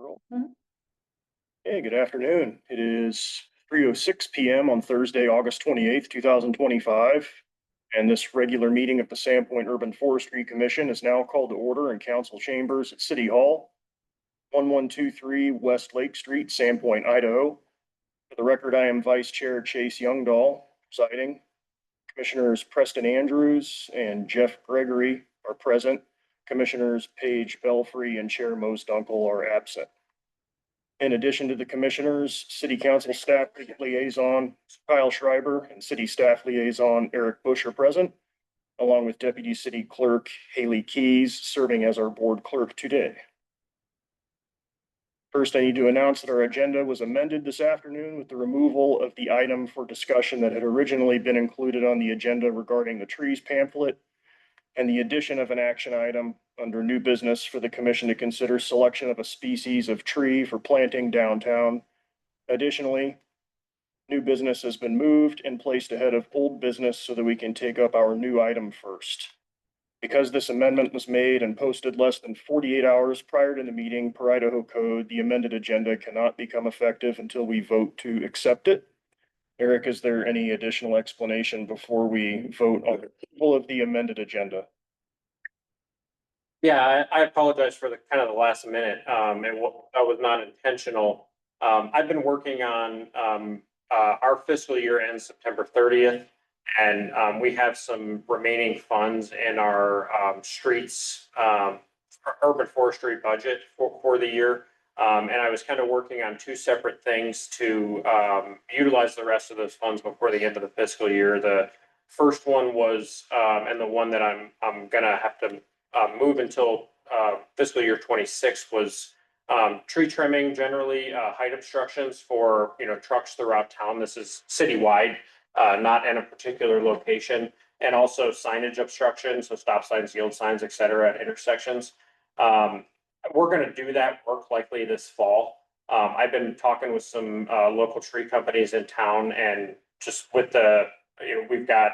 Roll. Mhm. Hey, good afternoon. It is 3:06 p.m. on Thursday, August 28th, 2025. And this regular meeting of the Sandpoint Urban Forestry Commission is now called to order in council chambers at City Hall, 1123 West Lake Street, Sandpoint, Idaho. For the record, I am Vice Chair Chase Youngdahl presiding. Commissioners Preston Andrews and Jeff Gregory are present. Commissioners Paige Belfry and Chair Mose Dunkel are absent. In addition to the commissioners, city council staff liaison Kyle Schreiber and city staff liaison Eric Bush are present, along with deputy city clerk Haley Keys serving as our board clerk today. First, I need to announce that our agenda was amended this afternoon with the removal of the item for discussion that had originally been included on the agenda regarding the trees pamphlet and the addition of an action item under new business for the commission to consider selection of a species of tree for planting downtown. Additionally, new business has been moved and placed ahead of old business so that we can take up our new item first. Because this amendment was made and posted less than 48 hours prior to the meeting per Idaho code, the amended agenda cannot become effective until we vote to accept it. Eric, is there any additional explanation before we vote on approval of the amended agenda? Yeah, I apologize for the kind of the last minute. That was not intentional. I've been working on our fiscal year ends September 30th, and we have some remaining funds in our streets urban forestry budget for the year. And I was kind of working on two separate things to utilize the rest of those funds before the end of the fiscal year. The first one was, and the one that I'm gonna have to move until fiscal year 26 was tree trimming, generally height obstructions for trucks throughout town. This is citywide, not in a particular location, and also signage obstruction, so stop signs, yield signs, etc. at intersections. We're going to do that work likely this fall. I've been talking with some local tree companies in town, and just with the we've got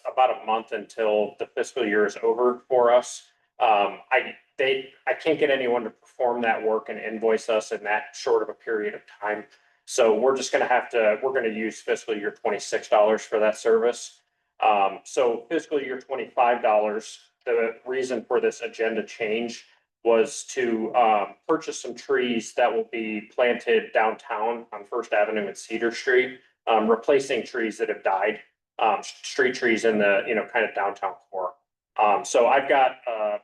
about a month until the fiscal year is over for us. I can't get anyone to perform that work and invoice us in that short of a period of time. So we're just going to we're going to use fiscal year 26 dollars for that service. So fiscal year 25 dollars, the reason for this agenda change was to purchase some trees that will be planted downtown on First Avenue and Cedar Street, replacing trees that have died, street trees in the kind of downtown core. So I've got a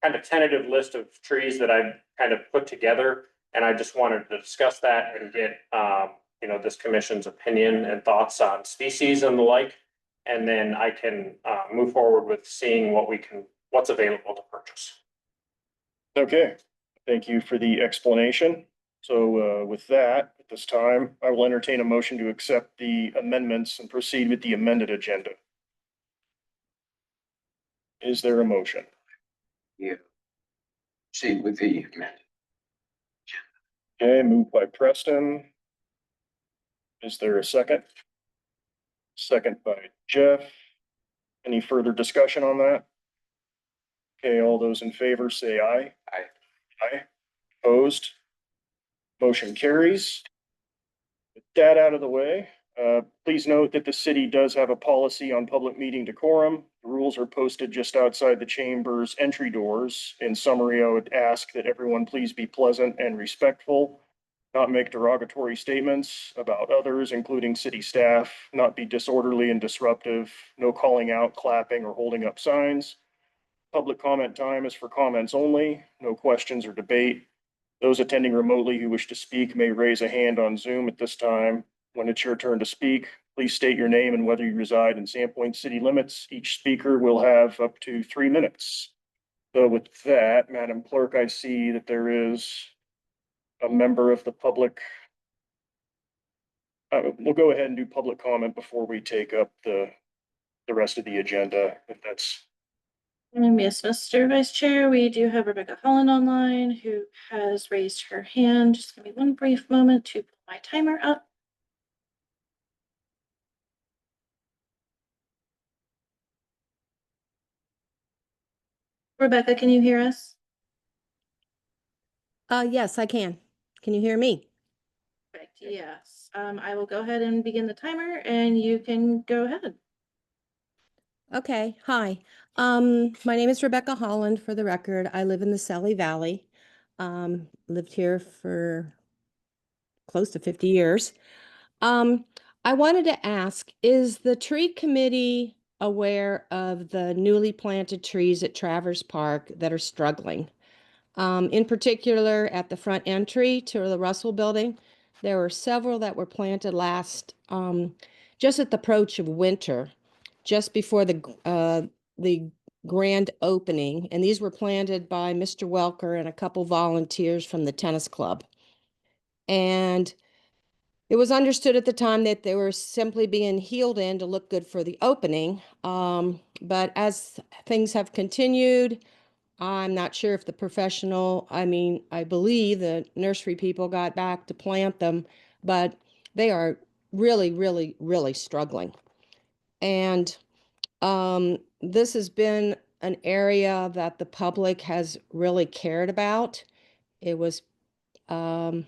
kind of tentative list of trees that I've kind of put together, and I just wanted to discuss that and get this commission's opinion and thoughts on species and the like, and then I can move forward with seeing what's available to purchase. Okay, thank you for the explanation. So with that, at this time, I will entertain a motion to accept the amendments and proceed with the amended agenda. Is there a motion? Yeah. Proceed with the amendment. Okay, moved by Preston. Is there a second? Second by Jeff. Any further discussion on that? Okay, all those in favor say aye. Aye. Aye. Opposed? Motion carries. With that out of the way, please note that the city does have a policy on public meeting decorum. The rules are posted just outside the chamber's entry doors. In summary, I would ask that everyone please be pleasant and respectful, not make derogatory statements about others, including city staff, not be disorderly and disruptive, no calling out, clapping, or holding up signs. Public comment time is for comments only, no questions or debate. Those attending remotely who wish to speak may raise a hand on Zoom at this time. When it's your turn to speak, please state your name and whether you reside in Sandpoint city limits. Each speaker will have up to 3 minutes. So with that, Madam Clerk, I see that there is a member of the public. We'll go ahead and do public comment before we take up the rest of the agenda, if that's. Yes, Mr. Vice Chair, we do have Rebecca Holland online who has raised her hand. Just give me one brief moment to pull my timer up. Rebecca, can you hear us? Yes, I can. Can you hear me? Perfect, yes. I will go ahead and begin the timer and you can go ahead. Okay, hi. My name is Rebecca Holland, for the record. I live in the Sally Valley. Lived here for close to 50 years. Um, I wanted to ask, is the tree committee aware of the newly planted trees at Travers Park that are struggling? In particular, at the front entry to the Russell Building, there were several that were planted just at the approach of winter, just before the grand opening, and these were planted by Mr. Welker and a couple volunteers from the tennis club. And it was understood at the time that they were simply being healed in to look good for the opening. But as things have continued, I'm not sure if I believe the nursery people got back to plant them, but they are really, really, really struggling. And this has been an area that the public has really cared about. It was not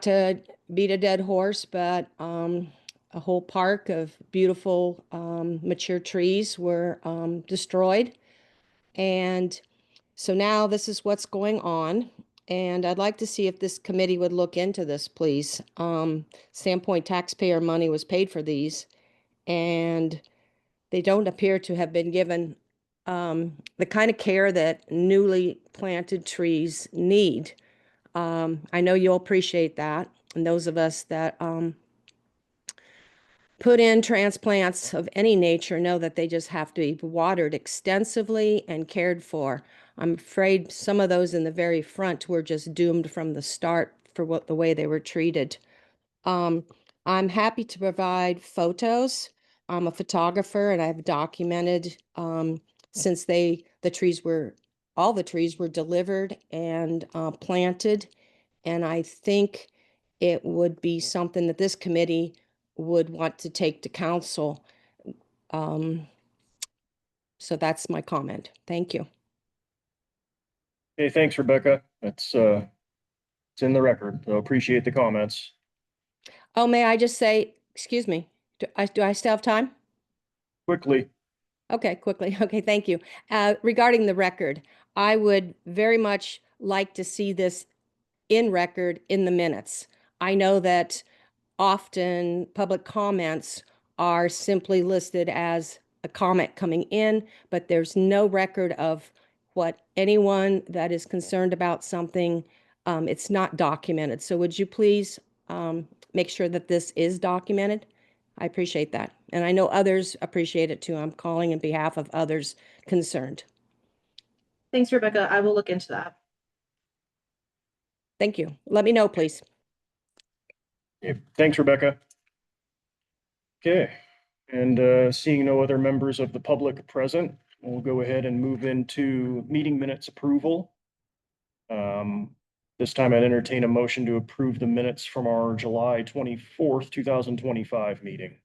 to beat a dead horse, but a whole park of beautiful mature trees were destroyed. And so now this is what's going on. And I'd like to see if this committee would look into this, please. Sandpoint taxpayer money was paid for these, and they don't appear to have been given the kind of care that newly planted trees need. I know you'll appreciate that. And those of us that put in transplants of any nature know that they just have to be watered extensively and cared for. I'm afraid some of those in the very front were just doomed from the start for the way they were treated. I'm happy to provide photos. I'm a photographer and I've documented since all the trees were delivered and planted. And I think it would be something that this committee would want to take to council. So that's my comment. Thank you. Okay, thanks, Rebecca. It's in the record. So appreciate the comments. Oh, may I just say, excuse me, do I still have time? Quickly, Okay, quickly. Okay, thank you. Regarding the record, I would very much like to see this in record in the minutes. I know that often public comments are simply listed as a comment coming in, but there's no record of what anyone that is concerned about something, it's not documented. So would you please make sure that this is documented? I appreciate that. And I know others appreciate it too. I'm calling in behalf of others concerned. Thanks, Rebecca. I will look into that. Thank you. Let me know, please. okay, thanks, Rebecca. Okay, and seeing no other members of the public present, we'll go ahead and move into meeting minutes approval. This time I'd entertain a motion to approve the minutes from our July 24th, 2025 meeting.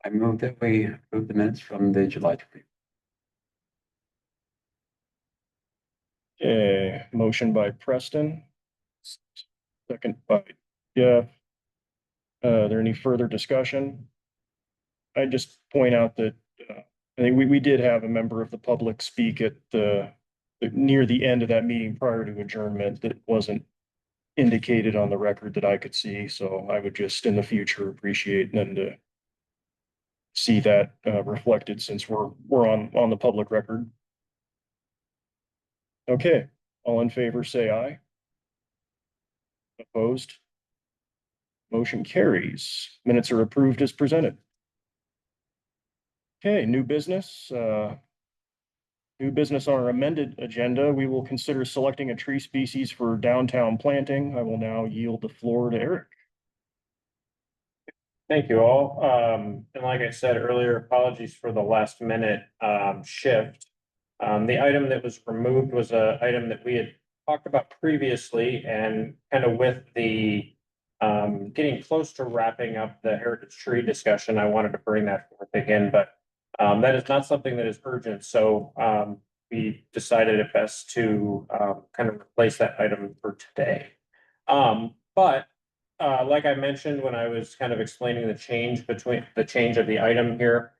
I move that we approve the minutes from the July 20. Okay, motion by Preston. Second by Jeff. Are there any further discussion? I just point out that I think we did have a member of the public speak at near the end of that meeting prior to adjournment that wasn't indicated on the record that I could see. So I would just in the future appreciate them to see that reflected since we're on the public record. Okay, all in favor, say aye. Opposed? Motion carries. Minutes are approved as presented. Okay, new business. New business on our amended agenda. We will consider selecting a tree species for downtown planting. I will now yield the floor to Eric. Thank you all. And like I said earlier, apologies for the last minute shift. The item that was removed was an item that we had talked about previously, and kind of with the getting close to wrapping up the heritage tree discussion, I wanted to bring that forth again, but that is not something that is urgent. So we decided it best to kind of replace that item for today. But like I mentioned when I was kind of explaining the change of the item here,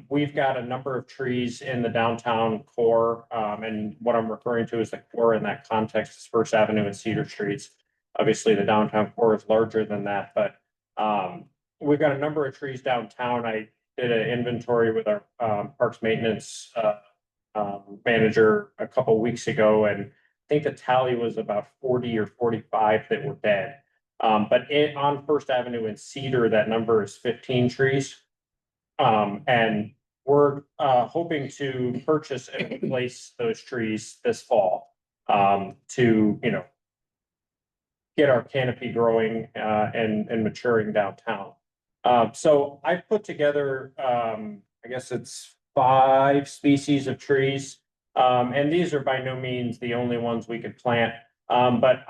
we've got a number of trees in the downtown core, and what I'm referring to as the core in that context is First Avenue and Cedar Streets. Obviously, the downtown core is larger than that, but we've got a number of trees downtown. I did an inventory with our parks maintenance manager a couple weeks ago, and I think the tally was about 40 or 45 that were dead. But on First Avenue and Cedar, that number is 15 trees. And we're hoping to purchase and replace those trees this fall to, get our canopy growing and maturing downtown. So I put together, I guess it's 5 species of trees. And these are by no means the only ones we could plant. But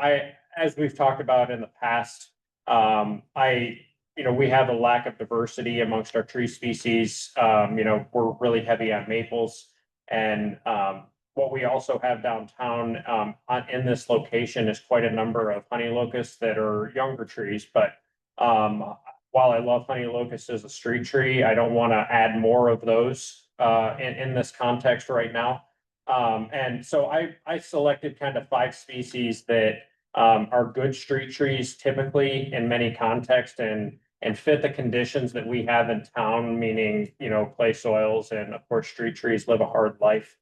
as we've talked about in the past, we have a lack of diversity amongst our tree species. We're really heavy on maples. And what we also have downtown in this location is quite a number of honey locusts that are younger trees. But while I love honey locust as a street tree, I don't want to add more of those in this context right now. And so I selected kind of 5 species that are good street trees typically in many contexts and fit the conditions that we have in town, meaning, clay soils, and of course, street trees live a hard life.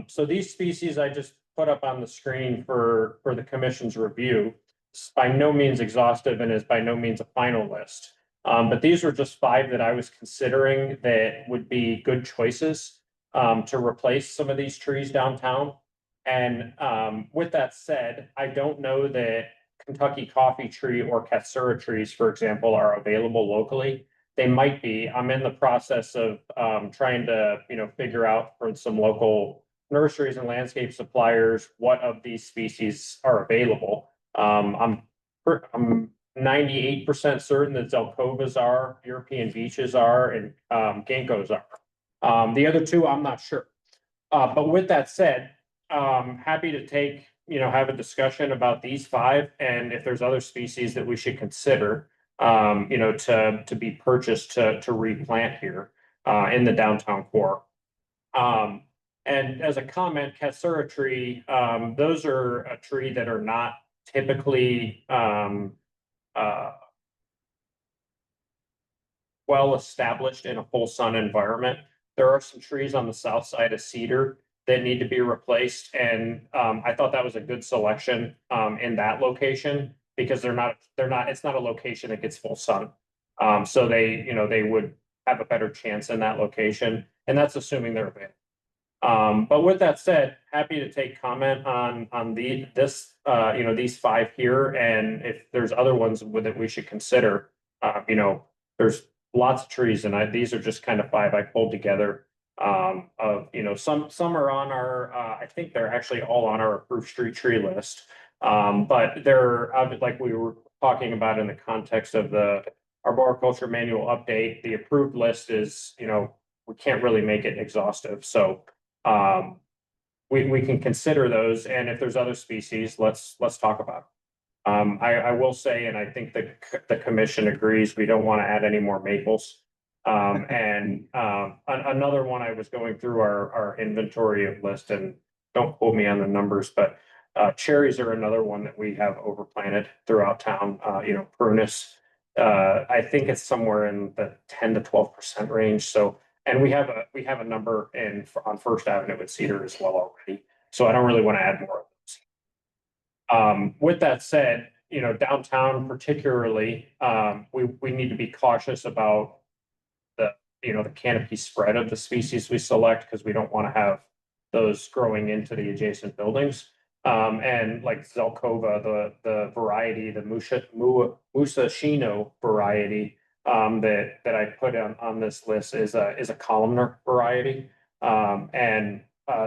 So these species I just put up on the screen for the commission's review. It's by no means exhaustive and is by no means a final list. But these were just 5 that I was considering that would be good choices to replace some of these trees downtown. And with that said, I don't know that Kentucky coffee tree or Katsura trees, for example, are available locally. They might be. I'm in the process of trying to, figure out for some local nurseries and landscape suppliers what of these species are available. I'm 98% certain that Zelkovas are, European beeches are, and ginkgos are. The other 2, I'm not sure. But with that said, happy to have a discussion about these 5, and if there's other species that we should consider, to be purchased to replant here in the downtown core. And as a comment, Katsura tree, those are a tree that are not typically well established in a full sun environment. There are some trees on the south side of Cedar that need to be replaced, and I thought that was a good selection in that location because it's not a location that gets full sun. So they would have a better chance in that location, and that's assuming they're available. But with that said, happy to take comment on these 5 here, and if there's other ones that we should consider. There's lots of trees, and these are just kind of 5 I pulled together. Some are on our I think they're actually all on our approved street tree list. But they're like we were talking about in the context of the arboriculture manual update. The approved list is, we can't really make it exhaustive. So we can consider those, and if there's other species, let's talk about it. I will say, and I think the commission agrees, we don't want to add any more maples. And another one, I was going through our inventory of list, and don't quote me on the numbers, but cherries are another one that we have overplanted throughout town. Prunus, I think it's somewhere in the 10 to 12% range. So, and we have a number on First Avenue at Cedar as well already. So I don't really want to add more of those. With that said, downtown particularly, we need to be cautious about the canopy spread of the species we select, because we don't want to have those growing into the adjacent buildings. And like Zelkova, the variety, the Musashino variety that I put on this list is a columnar variety. And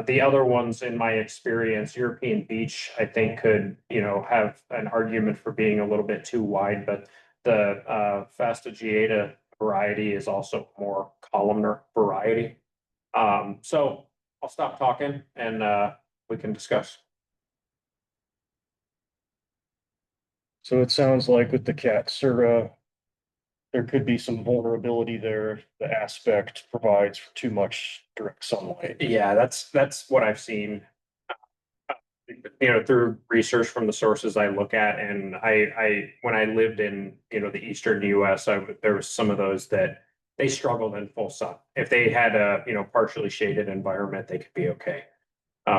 the other ones, in my experience, European beech, I think could, have an argument for being a little bit too wide, but the Fastigiata variety is also more columnar variety. So I'll stop talking and we can discuss. So it sounds like with the cats, there could be some vulnerability there if the aspect provides for too much direct sunlight. Yeah, that's what I've seen. Through research from the sources I look at, and when I lived in, the eastern US, there was some of those that they struggled in full sun. If they had a, partially shaded environment, they could be okay.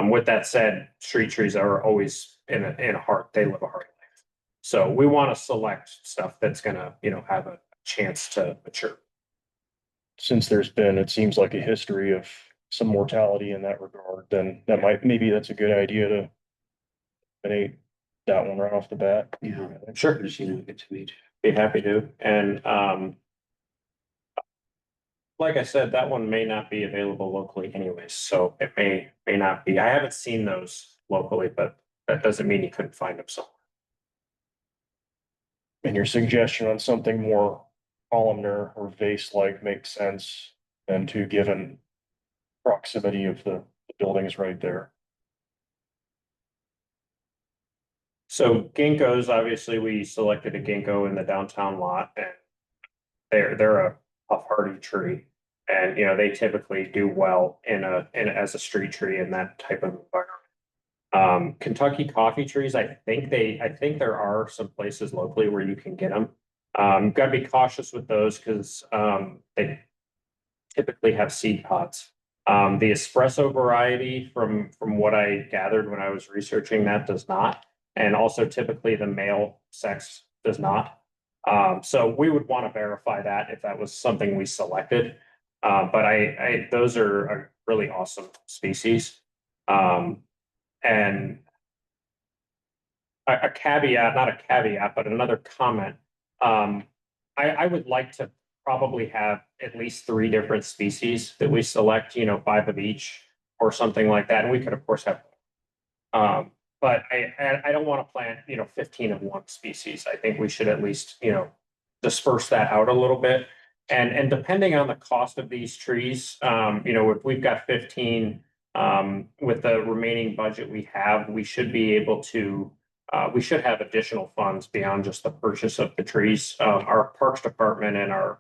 With that said, street trees are always in a hard, they live a hard life. So we want to select stuff that's gonna, have a chance to mature. Since it seems like a history of some mortality in that regard, then maybe that's a good idea to eliminate that one right off the bat. Yeah. Sure. Good to meet Be happy to. And like I said, that one may not be available locally anyways, so it may not be. I haven't seen those locally, but that doesn't mean you couldn't find them somewhere. And your suggestion on something more columnar or vase-like makes sense than to given proximity of the buildings right there. So ginkgos, obviously, we selected a ginkgo in the downtown lot, and they're a hardy tree, and they typically do well as a street tree in that type of environment. Kentucky coffee trees, I think there are some places locally where you can get them. Got to be cautious with those because they typically have seed pods. The espresso variety, from what I gathered when I was researching that, does not, and also typically the male sex does not. So we would want to verify that if that was something we selected. But those are a really awesome species. And a caveat, not a caveat, but another comment. I would like to probably have at least 3 different species that we select, 5 of each or something like that. And we could, of course, have, but I don't want to plant, 15 of one species. I think we should at least, disperse that out a little bit. And depending on the cost of these trees, if we've got 15, with the remaining budget we have, we should be able to, we should have additional funds beyond just the purchase of the trees. Our Parks Department and our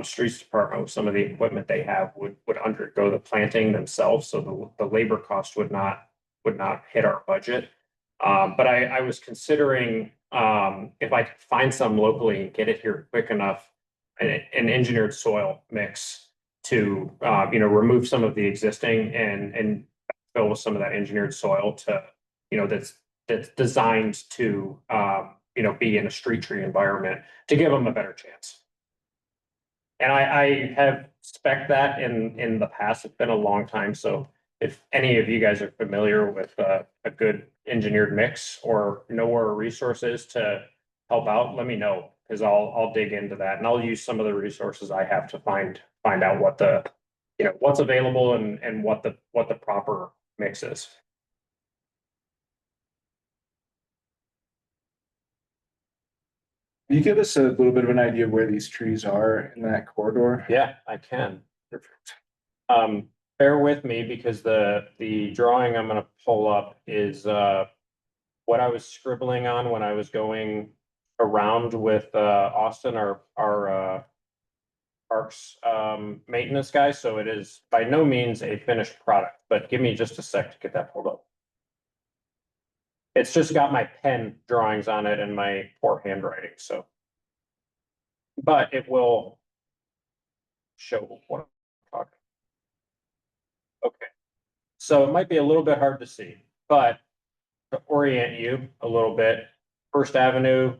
Streets Department, with some of the equipment they have, would undergo the planting themselves, so the labor cost would not hit our budget. But I was considering if I could find some locally and get it here quick enough, an engineered soil mix to remove some of the existing and fill with some of that engineered soil to that's designed to be in a street tree environment to give them a better chance. And I have spec'd that in the past. It's been a long time, so if any of you guys are familiar with a good engineered mix or know where a resource is to help out, let me know, because I'll dig into that, and I'll use some of the resources I have to find out what the what's available and what the proper mix is. Can you give us a little bit of an idea of where these trees are in that corridor? Yeah, I can. Bear with me because the drawing I'm gonna pull up is what I was scribbling on when I was going around with Austin, our parks maintenance guy. So it is by no means a finished product, but give me just a sec to get that pulled up. It's just got my pen drawings on it and my poor handwriting, so. But it will show what I'm talking. Okay, so it might be a little bit hard to see, but to orient you a little bit, First Avenue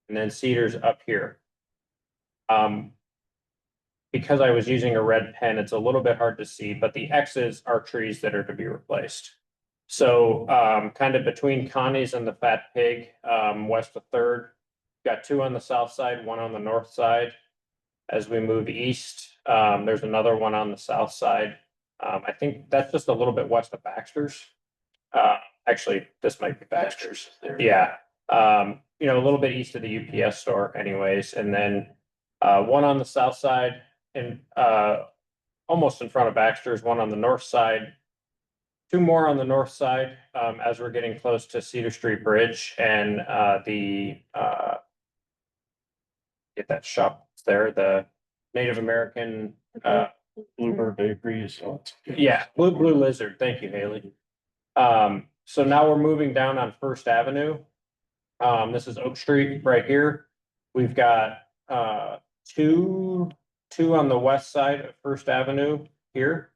and then Cedars up here. Because I was using a red pen, it's a little bit hard to see, but the X's are trees that are to be replaced. So kind of between Connie's and the Fat Pig, west of Third, got 2 on the south side, 1 on the north side. As we move east, there's another one on the south side. I think that's just a little bit west of Baxter's. Actually, this might be Baxter's. Yeah. A little bit east of the UPS store anyways. And then 1 on the south side and almost in front of Baxter's, 1 on the north side. two more on the north side, as we're getting close to Cedar Street Bridge and, get that shop there, the Native American, Bluebird Bakery, so it's. yeah, Blue Lizard. Thank you, Haley. So now we're moving down on First Avenue. This is Oak Street right here. We've got, two on the west side of First Avenue here.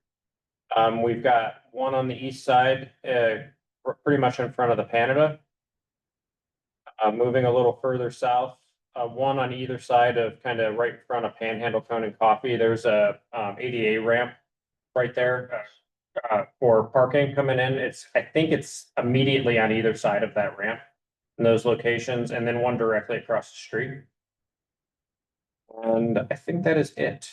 We've got one on the east side, pretty much in front of the Canada. Moving a little further south, one on either side of kind of right in front of Panhandle Cone and Coffee. There's a, ADA ramp right there, for parking coming in. I think it's immediately on either side of that ramp in those locations, and then one directly across the street. And I think that is it.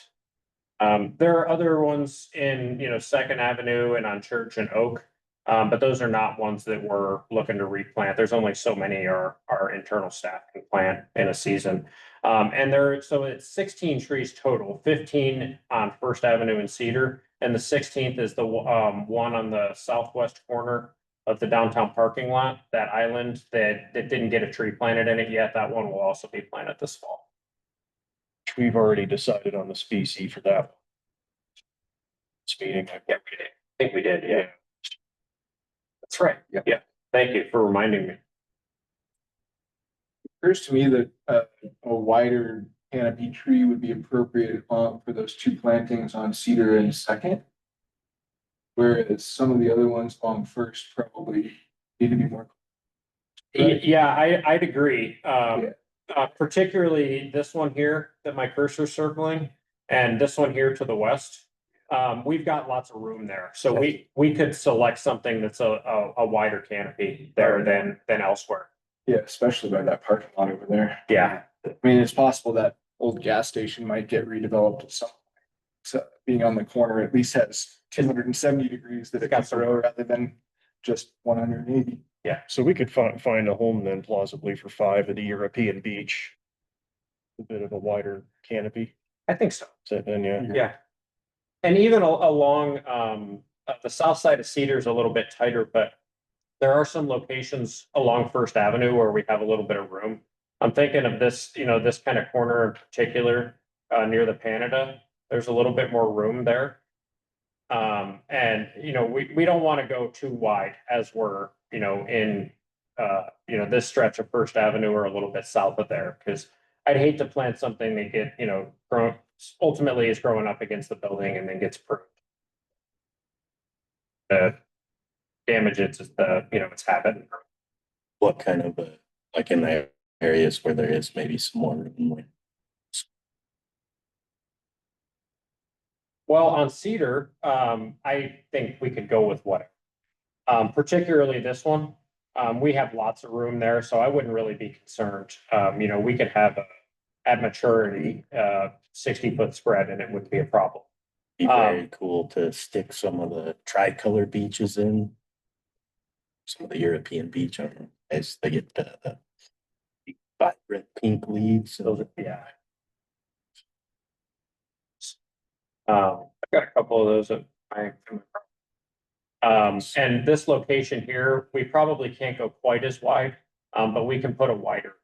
There are other ones in, Second Avenue and on Church and Oak. But those are not ones that we're looking to replant. There's only so many our internal staff can plant in a season. So it's 16 trees total, 15 on First Avenue and Cedar. And the 16th is the, one on the southwest corner of the downtown parking lot, that island that didn't get a tree planted in it yet. That one will also be planted this fall. We've already decided on the species for that. Meeting. Yeah, we did. I think we did, yeah. That's right. Yeah. Thank you for reminding me. Occurs to me that a wider canopy tree would be appropriate for those two plantings on Cedar and Second. Whereas some of the other ones along First probably need to be more. Yeah, I'd agree. Particularly this one here that my cursor's circling, and this one here to the west. We've got lots of room there, so we could select something that's a wider canopy there than elsewhere. Yeah, especially by that parking lot over there. Yeah, I mean, it's possible that old gas station might get redeveloped at some. So being on the corner at least has 270 degrees that it can throw rather than just 180. Yeah, So we could find a home then plausibly for 5 at the European beach. A bit of a wider canopy. I think so. So then, yeah. Yeah. And even along the south side of Cedar is a little bit tighter, but there are some locations along First Avenue where we have a little bit of room. I'm thinking of this, this kind of corner in particular, near the Canada. There's a little bit more room there. And we don't want to go too wide as we're, in this stretch of First Avenue or a little bit south of there, because I'd hate to plant something that get, grown, ultimately is growing up against the building and then gets pruned. The damage it's its habit. What kind of, like in the areas where there is maybe some more room, like Well, on Cedar, I think we could go with whatever. Particularly this one, we have lots of room there, so I wouldn't really be concerned. We could have at maturity, 60-foot spread and it wouldn't be a problem. be very cool to stick some of the tricolor beaches in. Some of the European beach, I don't know, as they get the vibrant pink leaves. So, yeah. I've got a couple of those at my. And this location here, we probably can't go quite as wide, but we can put a wider.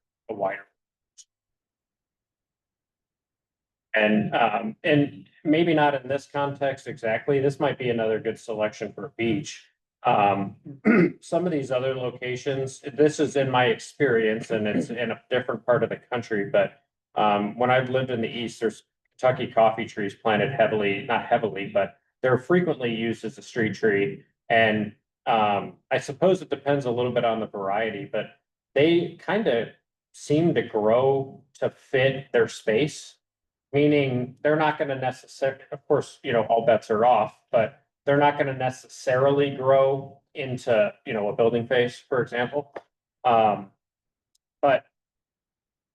And maybe not in this context exactly. This might be another good selection for a beach. Some of these other locations, this is in my experience and it's in a different part of the country, but when I've lived in the East, there's Kentucky coffee trees planted heavily, not heavily, but they're frequently used as a street tree. And I suppose it depends a little bit on the variety, but they kind of seem to grow to fit their space. Meaning they're not going to necessarily, of course, all bets are off, but they're not going to necessarily grow into, a building face, for example. But,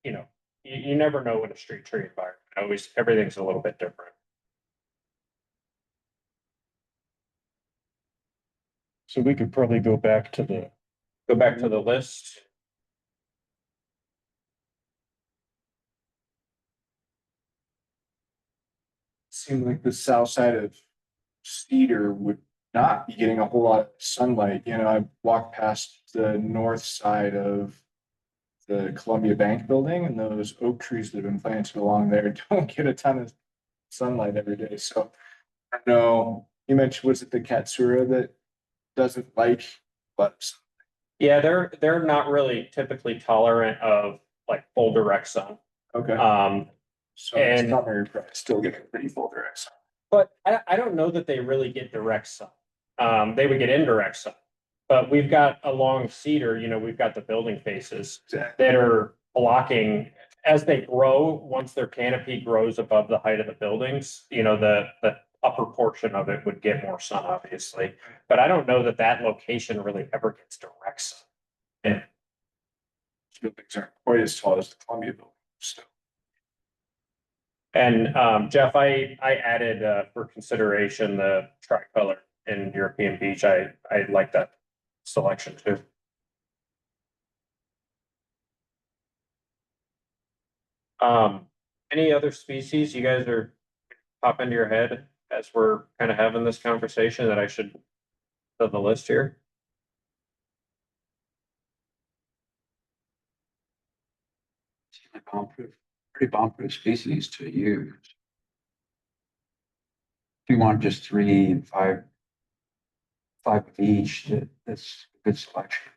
you never know in a street tree environment. Everything's a little bit different. So we could probably go back to the List. Seemed like the south side of Cedar would not be getting a whole lot of sunlight. You know, I walked past the north side of the Columbia Bank building, and those oak trees that have been planted along there don't get a ton of sunlight every day. So I don't know, you mentioned, was it the Katsura that doesn't like, but Yeah, they're not really typically tolerant of like full direct sun. okay. So it's and- summer, you're probably still getting pretty full direct sun. But I don't know that they really get direct sun. They would get indirect sun. But we've got along Cedar, you know, we've got the building faces Exactly. that are blocking as they grow, once their canopy grows above the height of the buildings, you know, the upper portion of it would get more sun, obviously. But I don't know that that location really ever gets direct sun. Buildings aren't quite as tall as the Columbia building, still. And Jeff, I added for consideration the tricolor in European beach. I like that selection too. Any other species you guys are pop into your head as we're kind of having this conversation that I should put on the list here? Pretty bomb-proof species to use. If you want just 3 and 5 of each, that's a good selection.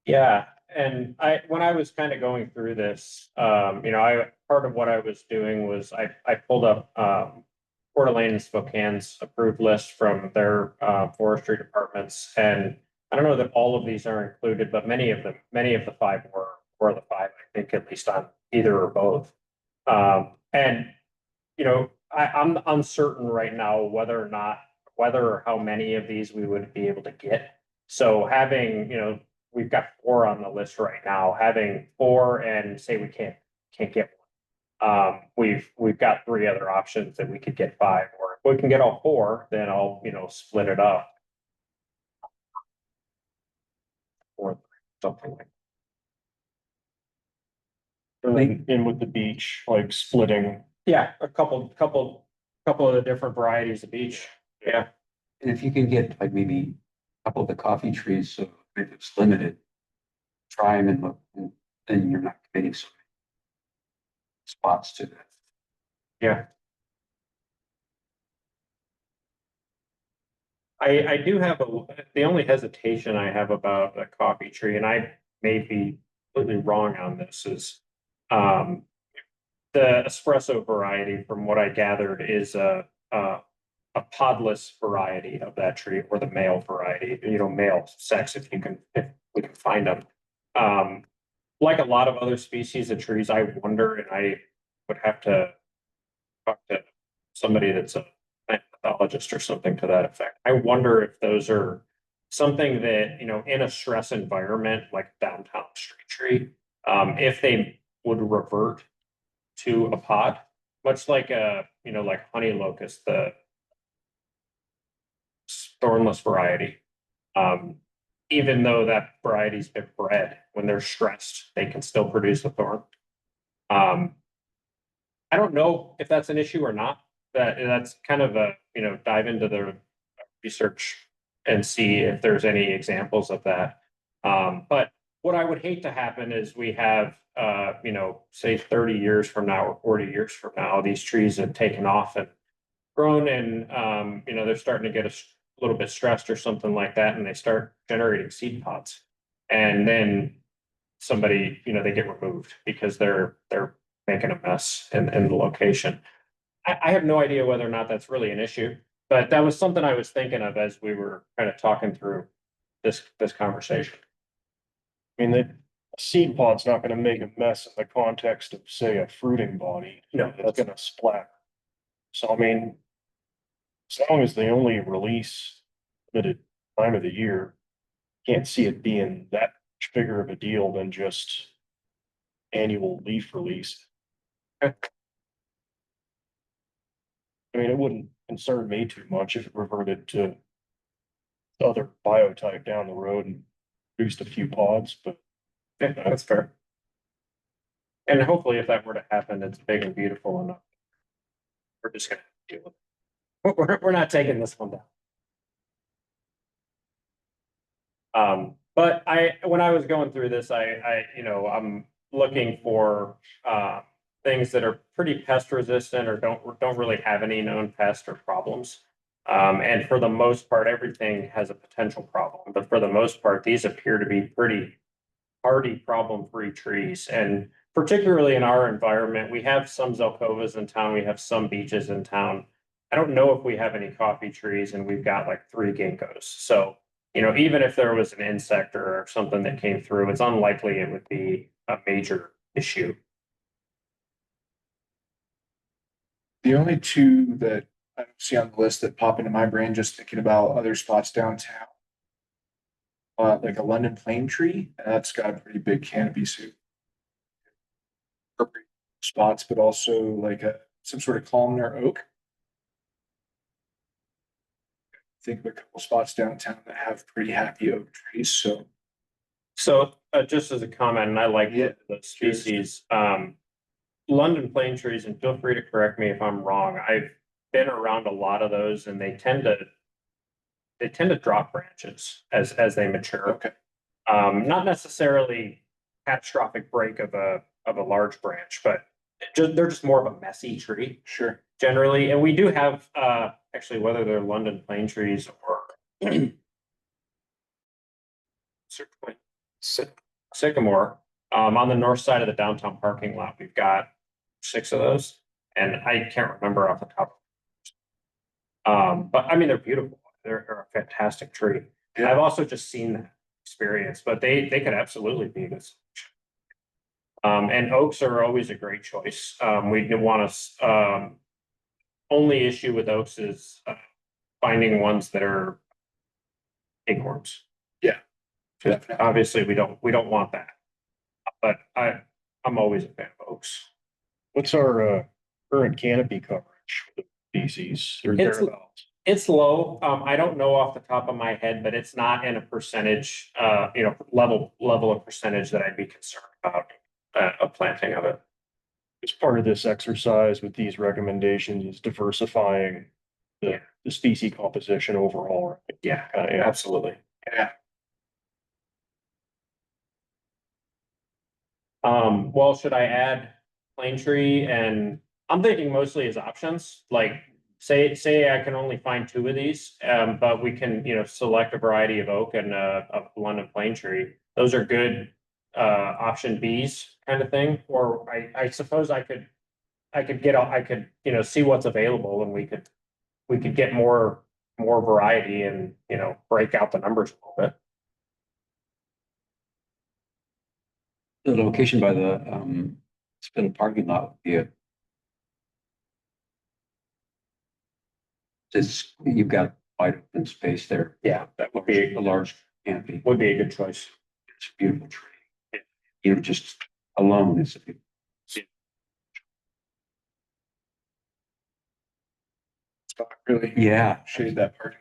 Yeah, and when I was kind of going through this, you know, part of what I was doing was I pulled up Coeur d'Alene and Spokane's approved list from their forestry departments, and I don't know that all of these are included, but many of the 5 were the 5, I think, at least on either or both. And you know, I'm uncertain right now whether or how many of these we would be able to get. So having, you know, we've got 4 on the list right now, having 4 and say we can't get one. We've got 3 other options that we could get 5, or if we can get all 4, then I'll, you know, split it up. Or something like. In with the beach, like splitting. Yeah, a couple of the different varieties of each. Yeah. And if you can get like maybe a couple of the coffee trees, so if it's limited, try them and look, and then you're not committing so many spots to that. Yeah. I do have the only hesitation I have about a coffee tree, and I may be completely wrong on this, is the espresso variety, from what I gathered, is a podless variety of that tree, or the male variety, you know, male sex, if we can find them. Like a lot of other species of trees, I wonder, and I would have to talk to somebody that's a plant pathologist or something to that effect. I wonder if those are something that, you know, in a stress environment like downtown street tree, if they would revert to a pod, much like you know, like honey locust, the thornless variety. Even though that variety's been bred, when they're stressed, they can still produce a thorn. I don't know if that's an issue or not. That's kind of a, you know, dive into the research and see if there's any examples of that. But what I would hate to happen is we have, you know, say 30 years from now or 40 years from now, these trees have taken off and grown, and you know, they're starting to get a little bit stressed or something like that, and they start generating seed pods. And then somebody, you know, they get removed because they're making a mess in the location. I have no idea whether or not that's really an issue, but that was something I was thinking of as we were kind of talking through this conversation. I mean, the seed pod's not gonna make a mess in the context of, say, a fruiting body. No, It's gonna splat. So I mean, as long as they only release limited time of the year, can't see it being that much bigger of a deal than just annual leaf release. I mean, it wouldn't concern me too much if it reverted to other biotype down the road and produced a few pods, but Yeah, that's fair. And hopefully if that were to happen, it's big and beautiful enough. We're just gonna deal with it. We're not taking this one down. But when I was going through this, I'm looking for, things that are pretty pest resistant or don't really have any known pest or problems. And for the most part, everything has a potential problem, but for the most part, these appear to be pretty hardy, problem-free trees. And particularly in our environment, we have some Zelkovas in town, we have some beeches in town. I don't know if we have any coffee trees, and we've got like 3 ginkgos. So, even if there was an insect or something that came through, it's unlikely it would be a major issue. The only two that I don't see on the list that pop into my brain, just thinking about other spots downtown. Like a London plane tree, and that's got a pretty big canopy suit. Appropriate spots, but also like some sort of columnar oak. Think of a couple spots downtown that have pretty happy oak trees, so. So, just as a comment, and I like Yeah, the species, London plane trees, and feel free to correct me if I'm wrong. I've been around a lot of those, and they tend to drop branches as they mature. Okay, Not necessarily catastrophic break of a large branch, but they're just more of a messy tree sure. generally. And we do have, actually, whether they're London plane trees or sycamore, on the north side of the downtown parking lot, we've got 6 of those, and I can't remember off the top. But I mean, they're beautiful. They're a fantastic tree. Yeah. I've also just seen that experience, but they could absolutely be this. And oaks are always a great choice. We want to, only issue with oaks is finding ones that are acorns. Yeah. Definitely. Obviously, we don't want that. But I'm always a fan of oaks. What's our current canopy coverage for the species or It's- thereabouts? It's low. I don't know off the top of my head, but it's not in a percentage, level of percentage that I'd be concerned about a planting of it. As part of this exercise with these recommendations is diversifying Yeah. the species composition overall. Right? Yeah, Yeah. absolutely. Yeah, Well, should I add plane tree? And I'm thinking mostly as options, like say I can only find 2 of these, but we can, select a variety of oak and a London plane tree. Those are good option Bs kind of thing. Or I suppose I could see what's available, and we could get more variety and, break out the numbers a little bit. The location by the spittle parking lot would be you've got wide open space there. Yeah, that would be A large canopy. a good choice. It's a beautiful tree. Just alone is. really Yeah. shade that part.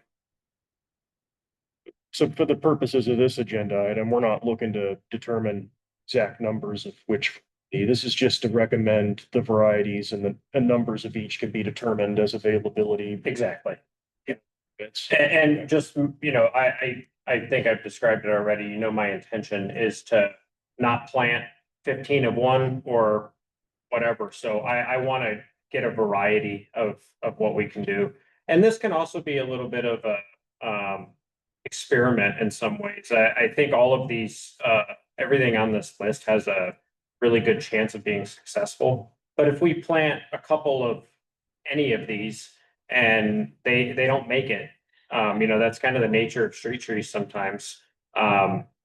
So for the purposes of this agenda item, we're not looking to determine exact numbers of which. This is just to recommend the varieties, and the numbers of each can be determined as availability. Exactly. It's And just, I think I've described it already. My intention is to not plant 15 of one or whatever. So I want to get a variety of what we can do. And this can also be a little bit of a experiment in some ways. I think all of these, everything on this list has a really good chance of being successful. But if we plant a couple of any of these and they don't make it, that's kind of the nature of street trees sometimes.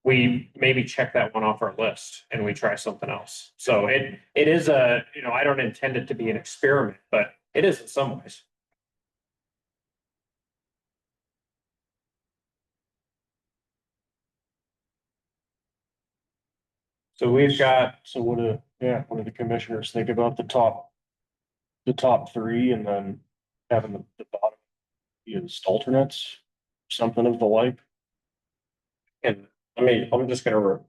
We maybe check that one off our list and we try something else. So it is I don't intend it to be an experiment, but it is in some ways. So we've got, So what do the commissioners think about the top 3, and then having the bottom be as alternates, something of the like? and I'm just gonna.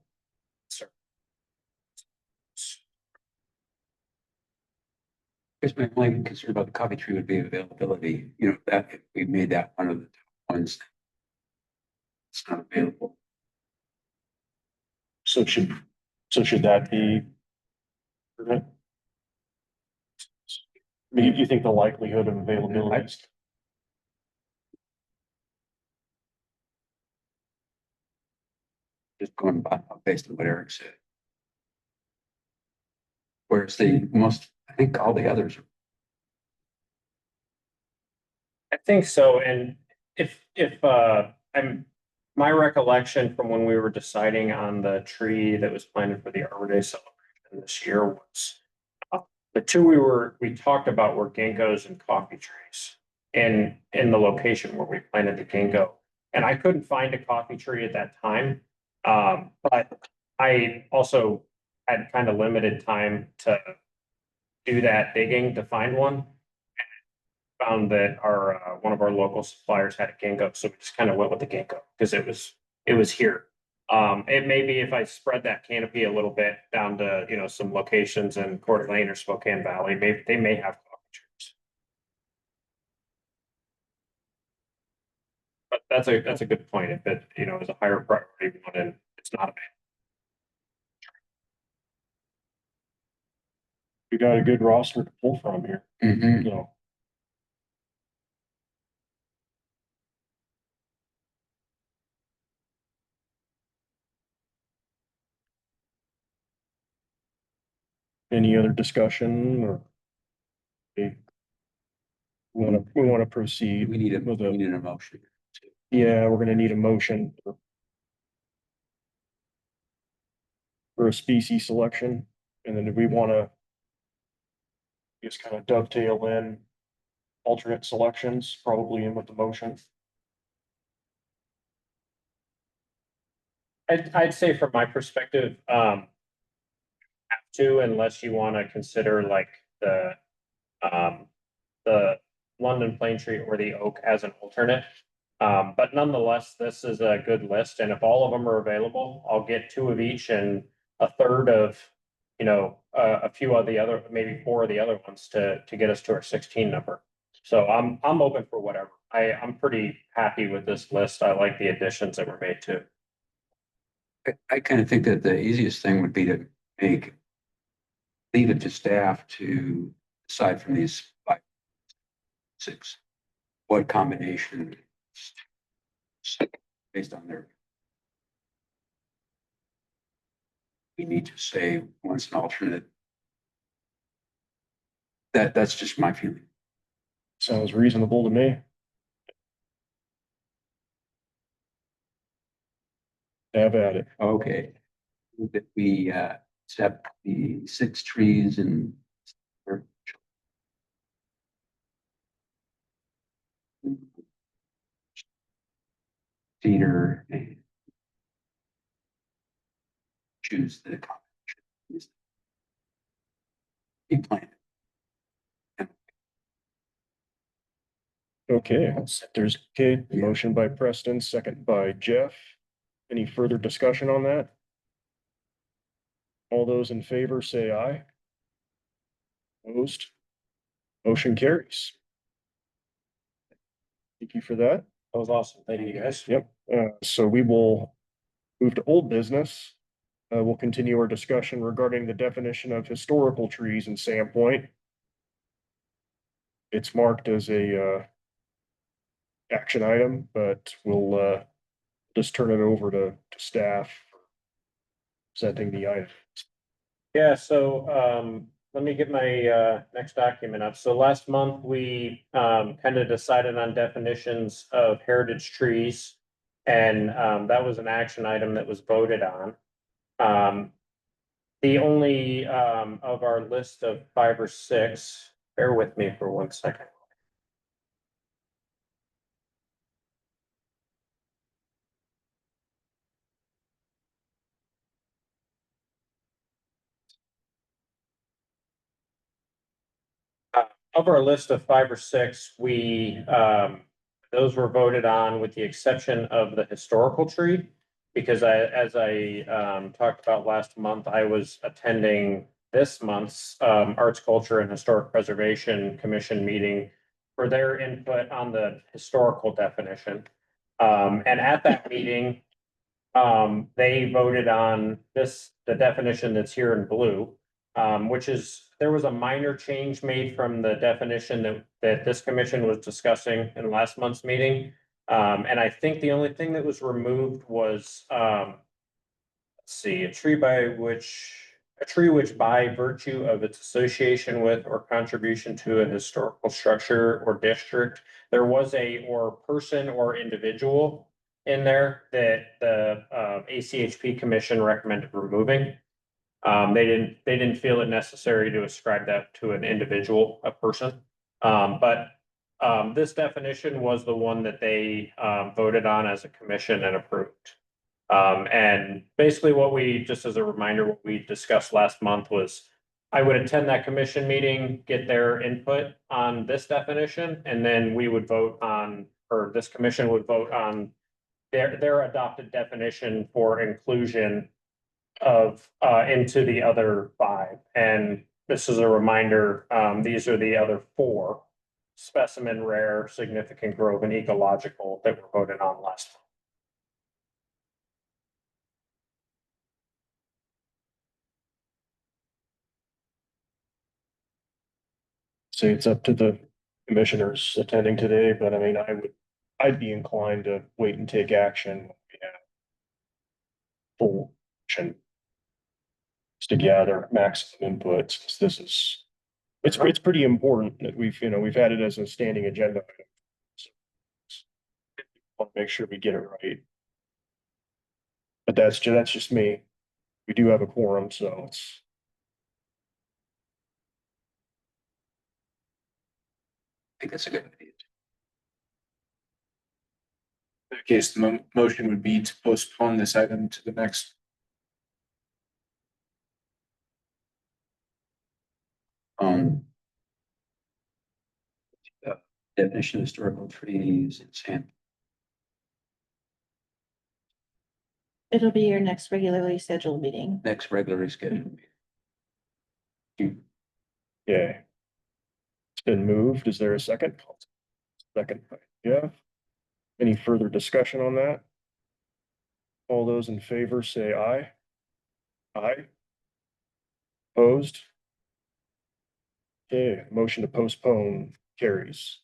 Because my only concern about the coffee tree would be availability, that if we made that one of the top ones. It's not available. So should that be? I mean, you think the likelihood of availability is? Just going by based on what Eric said. Whereas the most, I think all the others are. I think so, and if my recollection from when we were deciding on the tree that was planted for the Arbor Day celebration this year was the two we talked about were ginkgos and coffee trees in the location where we planted the ginkgo. And I couldn't find a coffee tree at that time. But I also had kind of limited time to do that digging to find one. Found that our one of our local suppliers had a ginkgo, so we just kind of went with the ginkgo because it was here. It may be if I spread that canopy a little bit down to, you know, some locations in Coeur d'Alene or Spokane Valley, maybe they may have coffee trees. But that's a good point. If it, you know, is a higher priority one and it's not a We got a good roster to pull from here, so. Any other discussion or? Okay. We wanna proceed. We need a, with we need an emotion. Yeah, we're gonna need a motion. For a species selection, and then do we wanna? Just kind of dovetail in alternate selections, probably in with the motion. I'd say from my perspective, have to, unless you want to consider like um, the London plane tree or the oak as an alternate. But nonetheless, this is a good list, and if all of them are available, I'll get two of each and a third of, you know, a few of the other, maybe four of the other ones to get us to our 16 number. So I'm open for whatever. I'm pretty happy with this list. I like the additions that were made too. I kind of think that the easiest thing would be to leave it to staff to decide from these 5, 6, what combination based on their. We need to say once an alternate. That's just my feeling. Sounds reasonable to me. Have at it. Okay. That we accept the 6 trees and cedar and choose the combination. Be planted. Okay, there's, okay, motion by Preston, second by Jeff. Any further discussion on that? All those in favor say aye. Opposed? Motion carries. Thank you for that. That was awesome. Thank you guys. Yep, so we will move to old business. We'll continue our discussion regarding the definition of historical trees in Sandpoint. It's marked as a action item, but we'll just turn it over to staff for presenting the item. Yeah, so let me get my next document up. So last month, we kind of decided on definitions of heritage trees. And that was an action item that was voted on. The only of our list of 5 or 6, bear with me for 1 second. Of our list of 5 or 6, those were voted on with the exception of the historical tree. Because as I talked about last month, I was attending this month's Arts, Culture and Historic Preservation Commission meeting for their input on the historical definition. And at that meeting, they voted on this, the definition that's here in blue. Which is, there was a minor change made from the definition that this commission was discussing in last month's meeting. And I think the only thing that was removed was, let's see, a tree which by virtue of its association with or contribution to a historical structure or district, there was a or person or individual in there that the ACHP commission recommended removing. They didn't feel it necessary to ascribe that to an individual, a person. But this definition was the one that they voted on as a commission and approved. And basically what we, just as a reminder, what we discussed last month was I would attend that commission meeting, get their input on this definition, and then we would vote on, or this commission would vote on their adopted definition for inclusion of into the other 5. And this is a reminder, these are the other 4: specimen, rare, significant grove, and ecological that were voted on last month. Say it's up to the commissioners attending today, but I mean, I'd be inclined to wait and take action when we have full action to gather maximum inputs, because this is, it's pretty important that we've had it as a standing agenda item. So, want to make sure we get it right. But that's just me. We do have a quorum, so it's. I think that's a good idea. In that case, the motion would be to postpone this item to the next. Definition of historical trees and sand. It'll be your next regularly scheduled meeting. Next regularly scheduled meeting. Yeah. It's been moved. Is there a second? Second, yeah. Any further discussion on that? All those in favor say aye. Aye. Opposed? Okay, motion to postpone carries.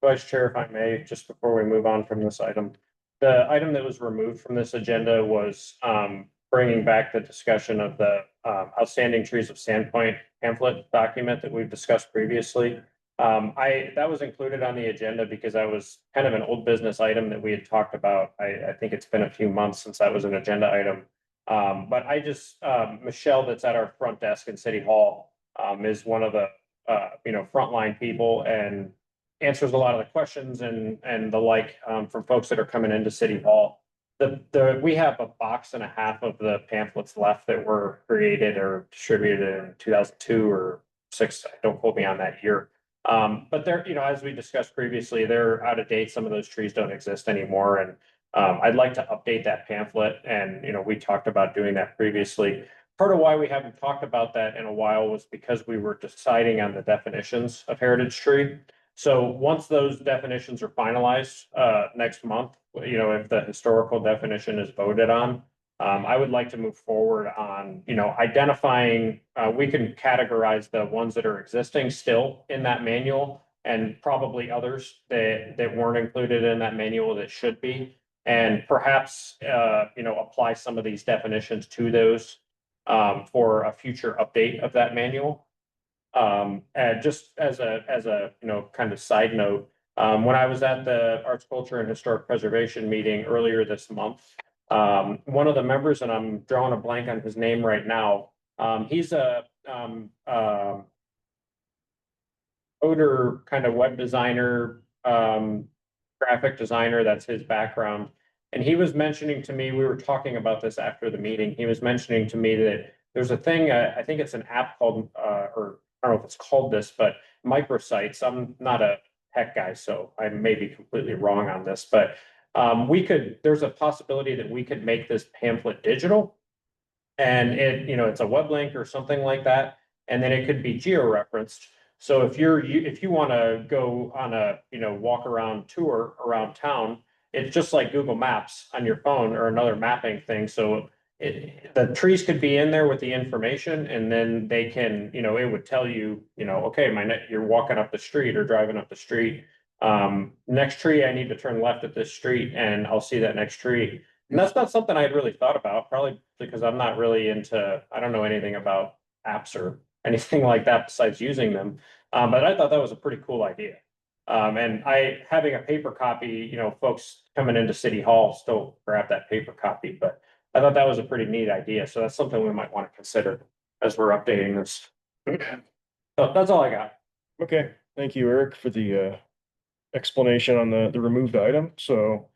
Vice Chair, if I may, just before we move on from this item. The item that was removed from this agenda was bringing back the discussion of the outstanding trees of Sandpoint pamphlet document that we've discussed previously. That was included on the agenda because that was kind of an old business item that we had talked about. I think it's been a few months since that was an agenda item. But I just, Michelle, that's at our front desk in City Hall, is one of the frontline people and answers a lot of the questions and the like from folks that are coming into City Hall. We have a box and a half of the pamphlets left that were created or distributed in 2002 or 6. Don't quote me on that year. But they're, as we discussed previously, they're out of date. Some of those trees don't exist anymore. And I'd like to update that pamphlet. And, we talked about doing that previously. Part of why we haven't talked about that in a while was because we were deciding on the definitions of heritage tree. So once those definitions are finalized next month, if the historical definition is voted on, I would like to move forward on, identifying, we can categorize the ones that are existing still in that manual and probably others that weren't included in that manual that should be. And perhaps, apply some of these definitions to those for a future update of that manual. And just as a kind of side note, when I was at the Arts, Culture, and Historic Preservation meeting earlier this month, one of the members, and I'm drawing a blank on his name right now, he's a coder, kind of web designer, graphic designer, that's his background. And he was mentioning to me, we were talking about this after the meeting, he was mentioning to me that there's a thing, I think it's an app called, or I don't know if it's called this, but microsites. I'm not a tech guy, so I may be completely wrong on this, but there's a possibility that we could make this pamphlet digital. And it's a web link or something like that. And then it could be geo-referenced. So if you want to go on a, walk around tour around town, it's just like Google Maps on your phone or another mapping thing, so the trees could be in there with the information, and then they can, it would tell you, okay, you're walking up the street or driving up the street. Next tree, I need to turn left at this street, and I'll see that next tree. And that's not something I'd really thought about, probably because I'm not really I don't know anything about apps or anything like that besides using them. But I thought that was a pretty cool idea. And having a paper copy, folks coming into City Hall still grab that paper copy, but I thought that was a pretty neat idea. So that's something we might want to consider as we're updating this. Okay. So that's all I got. Okay, thank you, Eric, for the explanation on the removed item. So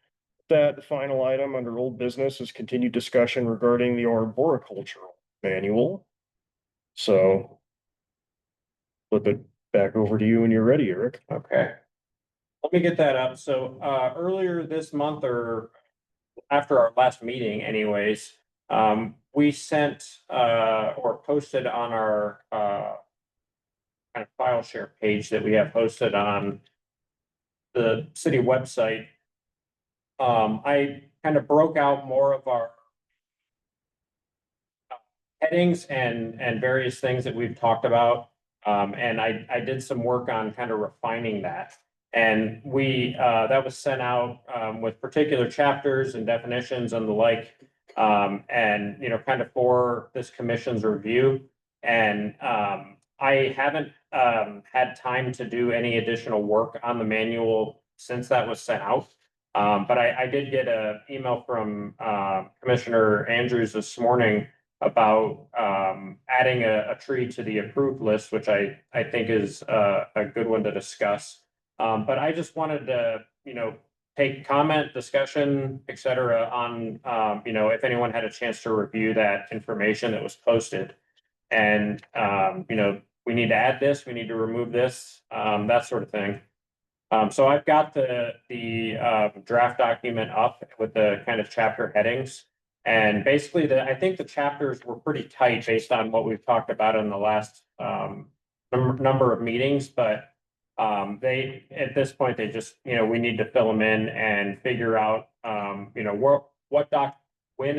that the final item under old business is continued discussion regarding the arboricultural manual. So flip it back over to you when you're ready, Eric. Okay. Let me get that up. So earlier this month, or after our last meeting anyways, we sent or posted on our kind of file share page that we have posted on the city website. I kind of broke out more of our headings and various things that we've talked about. And I did some work on kind of refining that. And that was sent out with particular chapters and definitions and the like. And kind of for this commission's review. And I haven't had time to do any additional work on the manual since that was sent out. But I did get an email from Commissioner Andrews this morning about adding a tree to the approved list, which I think is a good one to discuss. But I just wanted to, take comment, discussion, et cetera, on, if anyone had a chance to review that information that was posted. And, we need to add this, we need to remove this, that sort of thing. So I've got the draft document up with the kind of chapter headings. And basically I think the chapters were pretty tight based on what we've talked about in the last number of meetings, but at this point, they just, we need to fill them in and figure out, when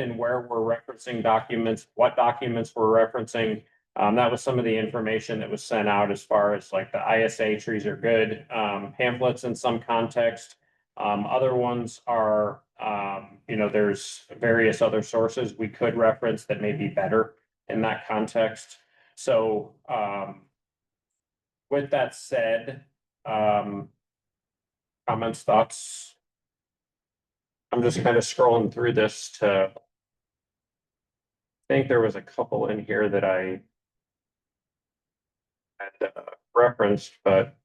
and where we're referencing documents, what documents we're referencing. That was some of the information that was sent out as far as like the ISA trees are good, pamphlets in some context. Other ones are, there's various other sources we could reference that may be better in that context. So, with that said, comments, thoughts? I'm just kind of scrolling through this to think there was a couple in here that I had referenced, but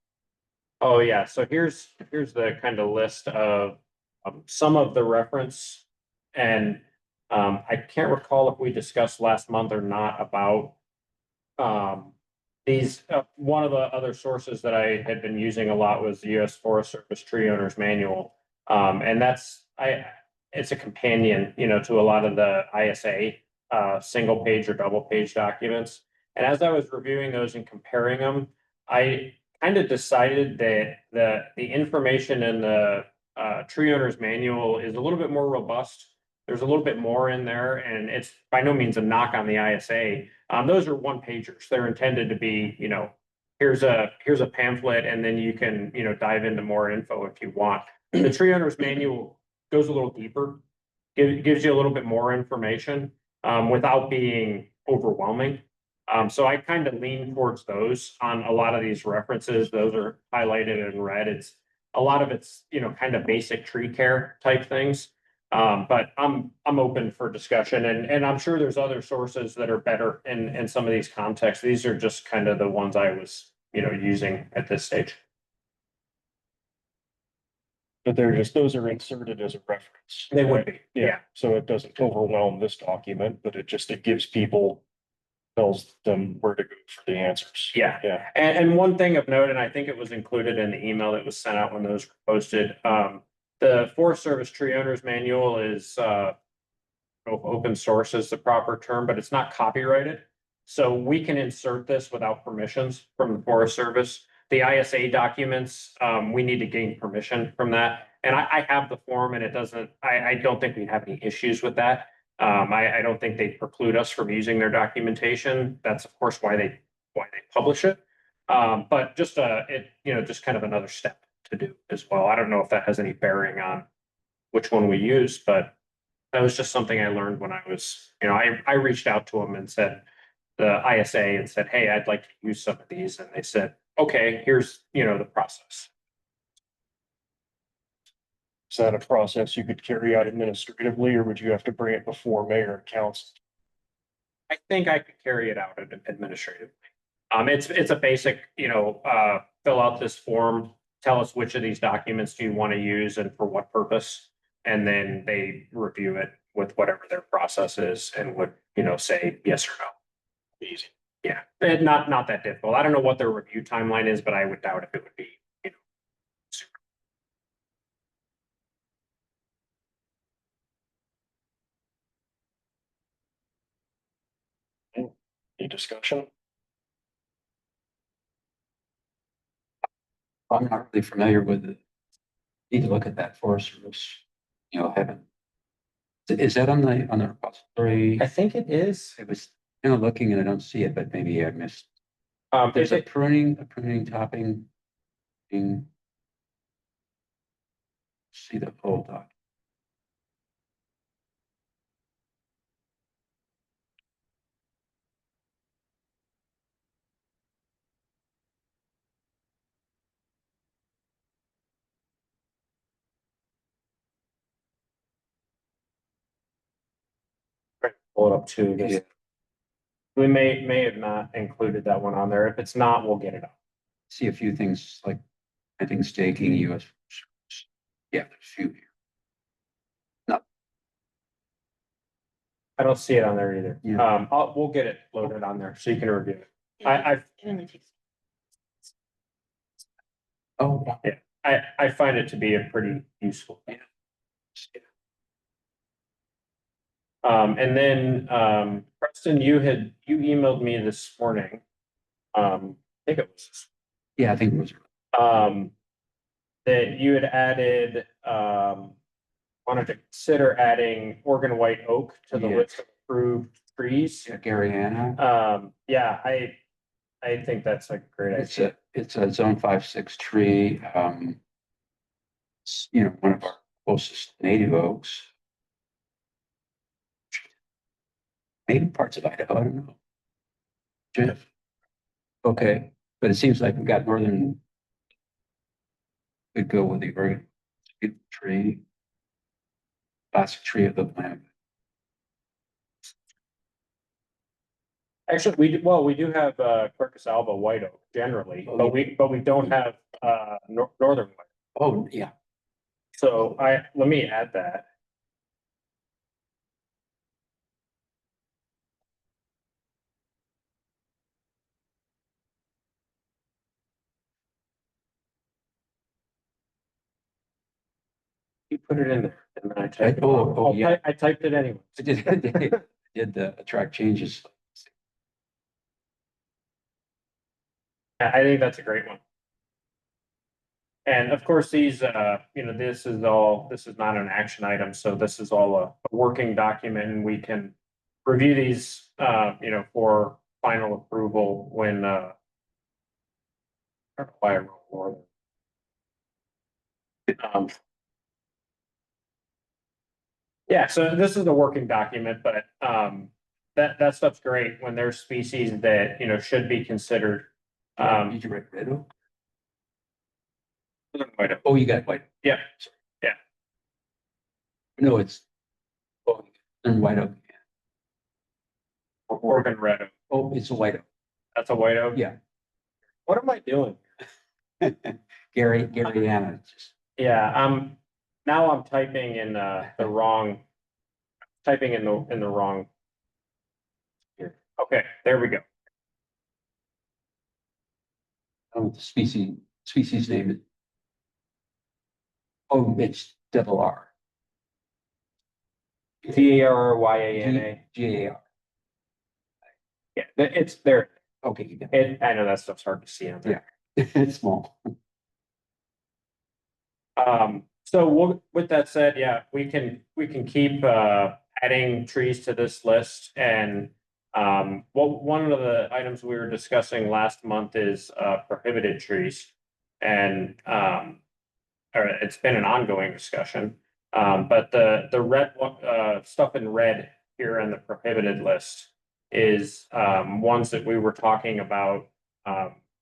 oh yeah, so here's the kind of list of some of the reference, and I can't recall if we discussed last month or not about these. One of the other sources that I had been using a lot was the U.S. Forest Service Tree Owners Manual, and it's a companion, to a lot of the ISA single page or double page documents. And as I was reviewing those and comparing them, I kind of decided that the information in the tree owners manual is a little bit more robust. There's a little bit more in there, and it's by no means a knock on the ISA. Those are one pagers. They're intended to be, here's a pamphlet, and then you can, dive into more info if you want. The tree owners manual goes a little deeper, gives you a little bit more information without being overwhelming. So I kind of lean towards those on a lot of these references. Those are highlighted in red. A lot of it's, kind of basic tree care type things. But I'm open for discussion, and I'm sure there's other sources that are better in some of these contexts. These are just kind of the ones I was, using at this stage. But those are inserted as a reference. They would be, yeah. So it doesn't overwhelm this document, but it gives people, tells them where to go for the answers. Yeah. Yeah. And one thing of note, and I think it was included in the email that was sent out when those were posted, the Forest Service Tree Owners Manual is, open source is the proper term, but it's not copyrighted. So we can insert this without permissions from the Forest Service. The ISA documents, we need to gain permission from that. And I have the form and it doesn't, I don't think we'd have any issues with that. I don't think they preclude us from using their documentation. That's of course why they publish it. But just just kind of another step to do as well. I don't know if that has any bearing on which one we use, but that was just something I learned when I was, I reached out to them and said, the ISA and said, hey, I'd like to use some of these. And they said, okay, here's, the process. Is that a process you could carry out administratively, or would you have to bring it before mayor and council? I think I could carry it out administratively. It's a basic, fill out this form, tell us which of these documents do you want to use and for what purpose. And then they review it with whatever their process is and would, say yes or no. Easy. Yeah, and not that difficult. I don't know what their review timeline is, but I would doubt if it would be, super. Any discussion? I'm not really familiar with it. Need to look at that Forest Service, heaven. Is that on the repository? I think it is. It was, looking and I don't see it, but maybe I missed. There's Is a pruning topping. Thing. See the whole doc. pull it up too. Yeah. We may have not included that one on there. If it's not, we'll get it up. See a few things like, I think staking US. Yeah, there's a few here. I don't see it on there either. Yeah. We'll get it loaded on there so you can review it. I Oh, I find it to be a pretty useful. Yeah. And then, Preston, you emailed me this morning. I think it was, yeah, I think it was. that you had added, wanted to consider adding Oregon white oak to the Yeah. list of approved trees. Yeah, Gary Anna. Yeah, I think that's a great idea. It's a zone 5-6 tree. It's, one of our closest native oaks. Maybe parts of Idaho, I don't know. Jeff. Okay, but it seems like we've got northern. Could go with the Oregon tree. Classic tree of the planet. Actually, we do have Quercus alba white oak generally, Oh, but we don't have northern white. Oh, yeah. So let me add that. You put it in there, and then I typed it. Yeah. I typed it anyway. I did track changes. I think that's a great one. And of course, these, this is not an action item, so this is all a working document, and we can review these, for final approval when, I don't know why I wrote more. Yeah, so this is the working document, but, that stuff's great when there's species that, should be considered. Did you write red oak? White oak. Oh, you got white. Yeah. No, it's. Oh, and white oak. Oregon red oak. Oh, it's a white oak. That's a white oak? Yeah. What am I doing? Gary Anna. Yeah, now I'm typing in the wrong. Typing in the wrong. Here. Okay, there we go. Oh, the species name is. Oh, it's double R. Tyana. GAR. Yeah, it's there. Okay. I know that stuff's hard to see on there. It's small. So with that said, yeah, we can keep adding trees to this list. And well, one of the items we were discussing last month is prohibited trees. And or it's been an ongoing discussion. But the red stuff in red here on the prohibited list is ones that we were talking about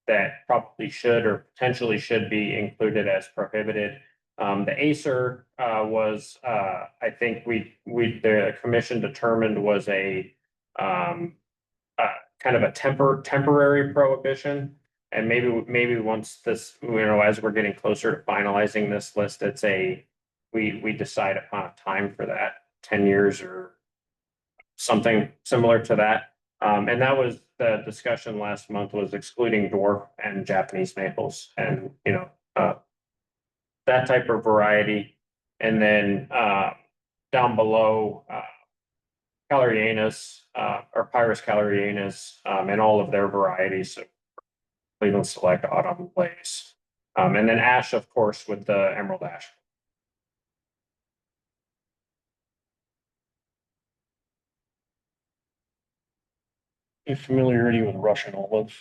that probably should or potentially should be included as prohibited. The Acer was I think the commission determined was a kind of a temporary prohibition. And maybe once this, as we're getting closer to finalizing this list, we decide upon a time for that, 10 years or something similar to that. And that was the discussion last month, was excluding dwarf and Japanese maples and, that type of variety. And then down below, Calorianus, or Pyrus Calorianus, and all of their varieties. So Cleveland Select, Autumn Blaze. And then ash, of course, with the emerald ash. Any familiarity with Russian olive?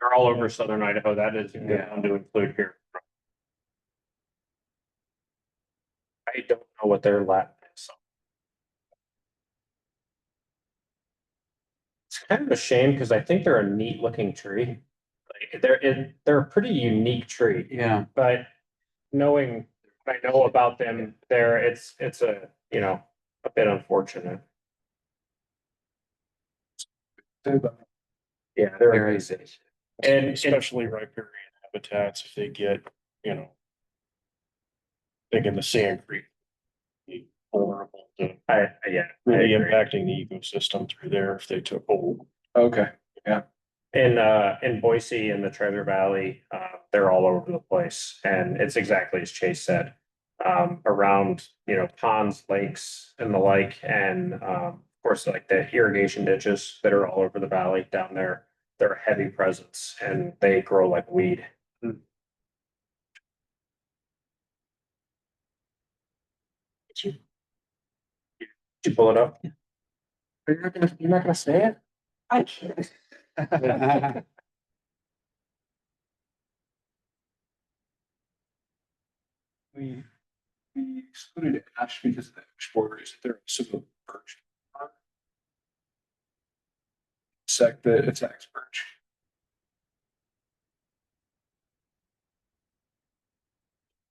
They're all over southern Idaho. That is a good one to include here. I don't know what their Latin is. So. It's kind of a shame because I think they're a neat looking tree. Like, they're a pretty unique tree. Yeah. But knowing what I know about them, it's a a bit unfortunate. Yeah, they're Very safe. and Especially riparian habitats, if they get, thinking the Sand Creek. Vulnerable to yeah, really I agree. impacting the ecosystem through there if they took hold. Okay, In Boise in the Treasure Valley, they're all over the place, and it's exactly as Chase said. Around ponds, lakes, and the like, and of course like the irrigation ditches that are all over the valley down there. They're a heavy presence, and they grow like weed. Did you pull it up? you're not gonna say it? I can't. We excluded ash because of the ash borders. There some of the birch. The attacks birch.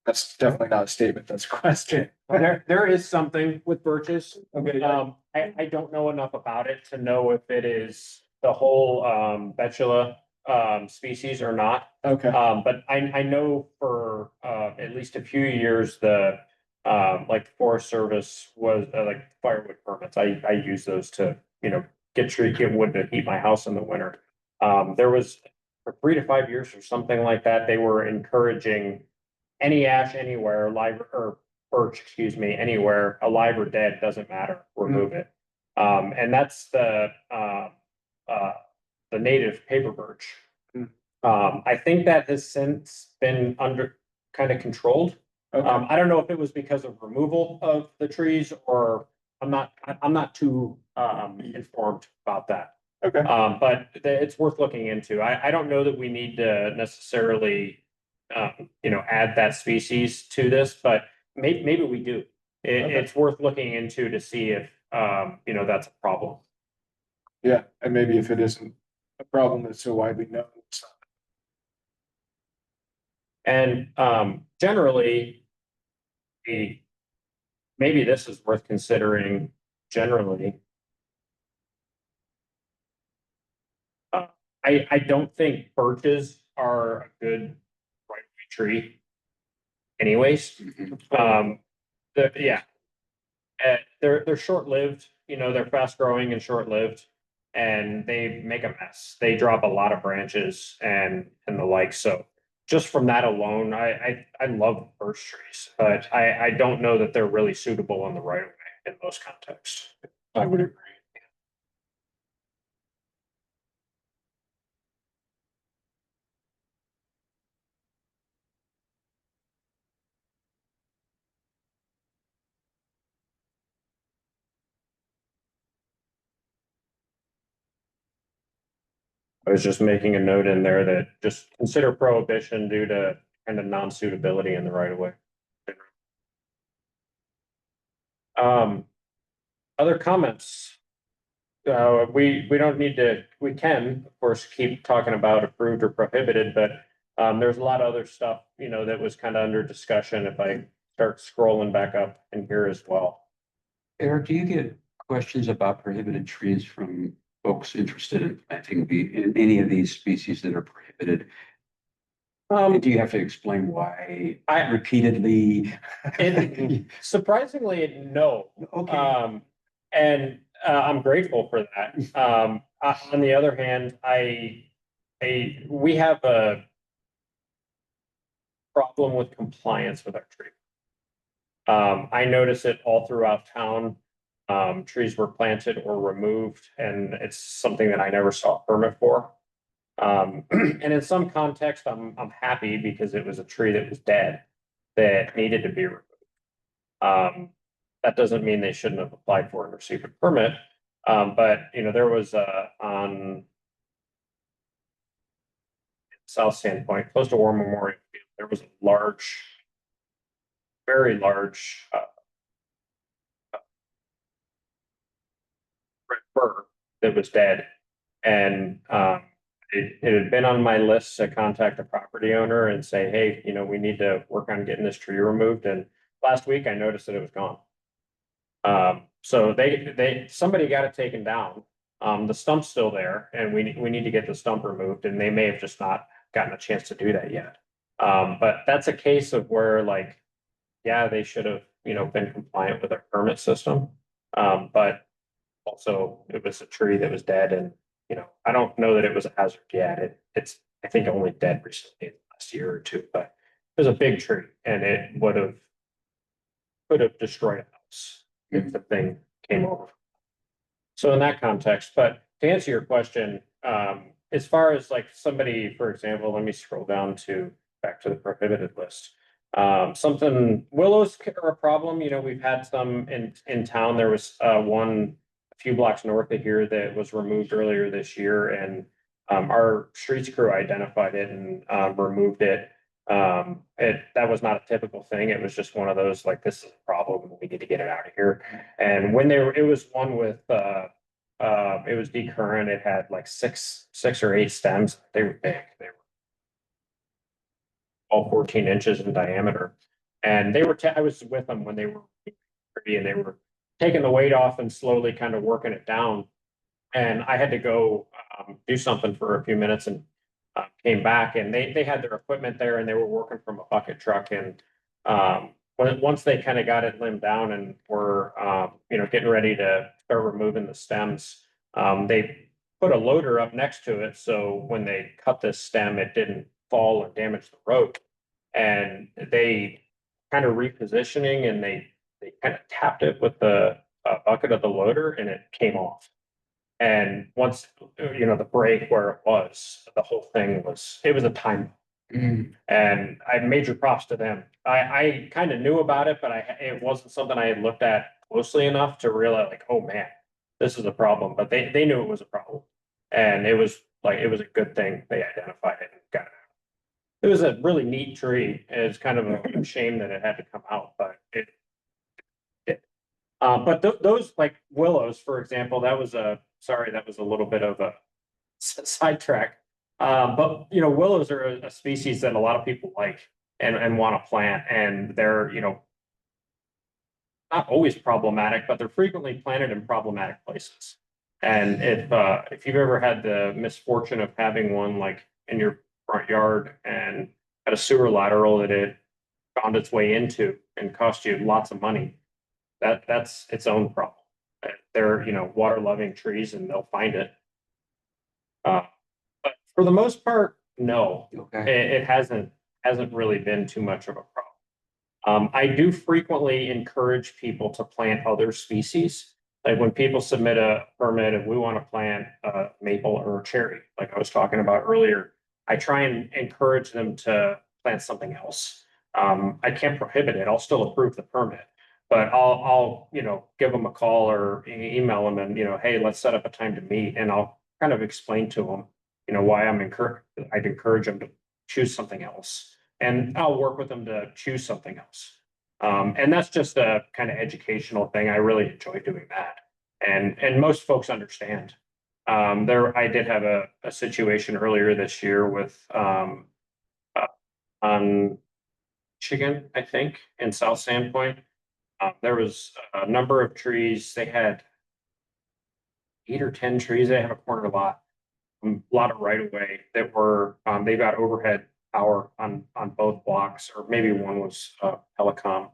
That's definitely not a statement, that's a question. There is something with birches. Okay. I don't know enough about it to know if it is the whole betula species or not. Okay, But I know for at least a few years the like the Forest Service was like firewood permits. I use those to get wood to heat my house in the winter. There was for 3 to 5 years or something like that, they were encouraging any ash anywhere, live or birch, excuse me, anywhere, alive or dead, doesn't matter, remove it. And that's the native paper birch. I think that has since been kind of controlled. okay, I don't know if it was because of removal of the trees or I'm not too informed about that. okay. But it's worth looking into. I don't know that we need to necessarily add that species to this, but maybe we do. It's worth looking into to see if that's a problem. Yeah, and maybe if it isn't a problem that's so widely known. It's not. And generally, maybe this is worth considering generally. I don't think birches are a good right-of-way tree. Anyways, yeah, they're short-lived. They're fast-growing and short-lived, and they make a mess. They drop a lot of branches and the like. So just from that alone, I love birch trees, but I don't know that they're really suitable on the right-of-way in most contexts. I would agree. I was just making a note in there that just consider prohibition due to kind of non-suitability in the right of way. Other comments? We don't need to, we can, of course, keep talking about approved or prohibited, but there's a lot of other stuff, you know, that was kind of under discussion if I start scrolling back up in here as well. Eric, do you get questions about prohibited trees from folks interested in planting in any of these species that are prohibited? Do you have to explain why I- repeatedly? Surprisingly, no. Okay. And I'm grateful for that. On the other hand, we have a problem with compliance with our tree. I notice it all throughout town. Trees were planted or removed, and it's something that I never saw a permit for. And in some context, I'm happy because it was a tree that was dead that needed to be removed. That doesn't mean they shouldn't have applied for and received a permit. But you know, there was on South Sandpoint, close to War Memorial Field, there was a large, very large red fir that was dead. And it had been on my list to contact the property owner and say, hey, you know, we need to work on getting this tree removed. And last week I noticed that it was gone. So somebody got it taken down. The stump's still there and we need to get the stump removed, and they may have just not gotten a chance to do that yet. But that's a case of where, like, yeah, they should have, you know, been compliant with our permit system. But also it was a tree that was dead, and, you know, I don't know that it was a hazard yet. It's, I think, only dead recently, last year or two, but it was a big tree and it could have destroyed a house if the thing came over. So in that context, but to answer your question, as far as like somebody, for example, let me scroll down to back to the prohibited list. Willows are a problem. You know, we've had some in town. There was one a few blocks north of here that was removed earlier this year, and our streets crew identified it and removed it. That was not a typical thing. It was just one of those, like, this is a problem, we need to get it out of here. And when it was one with it was decurrent. It had like six or eight stems. They were big. They were all 14 inches in diameter. And I was with them when they were pretty, and they were taking the weight off and slowly kind of working it down. And I had to go do something for a few minutes and came back, and they had their equipment there and they were working from a bucket truck. And once they kind of got it limbed down and were you know, getting ready to start removing the stems, they put a loader up next to it, so when they cut this stem, it didn't fall and damage the rope. And they kind of repositioning, and they kind of tapped it with the bucket of the loader, and it came off. And once, you know, the break where it was, the whole thing was, it was a time. And I major props to them. I kind of knew about it, but it wasn't something I had looked at closely enough to realize, like, oh man, this is a problem. But they knew it was a problem. And it was a good thing they identified it and got it out. It was a really neat tree. It's kind of a shame that it had to come out, but it. But those, like willows, for example, that was a little bit of a sidetrack. But you know, willows are a species that a lot of people like and want to plant, and they're, you know, not always problematic, but they're frequently planted in problematic places. And if you've ever had the misfortune of having one like in your front yard and had a sewer lateral that it found its way into and cost you lots of money, that's its own problem. They're, you know, water loving trees and they'll find it. But for the most part, no, Okay. it hasn't really been too much of a problem. I do frequently encourage people to plant other species. Like when people submit a permit, if we want to plant a maple or a cherry, like I was talking about earlier, I try and encourage them to plant something else. I can't prohibit it. I'll still approve the permit, but I'll, you know, give them a call or email them and, you know, hey, let's set up a time to meet, and I'll kind of explain to them, you know, why I'd encourage them to choose something else. And I'll work with them to choose something else. And that's just a kind of educational thing. I really enjoy doing that. And most folks understand. I did have a situation earlier this year with, on Michigan, I think, in South Sandpoint. There was a number of trees. They had 8 or 10 trees. They have a corner lot, a lot of right of way that were, they got overhead power on both blocks, or maybe one was telecom.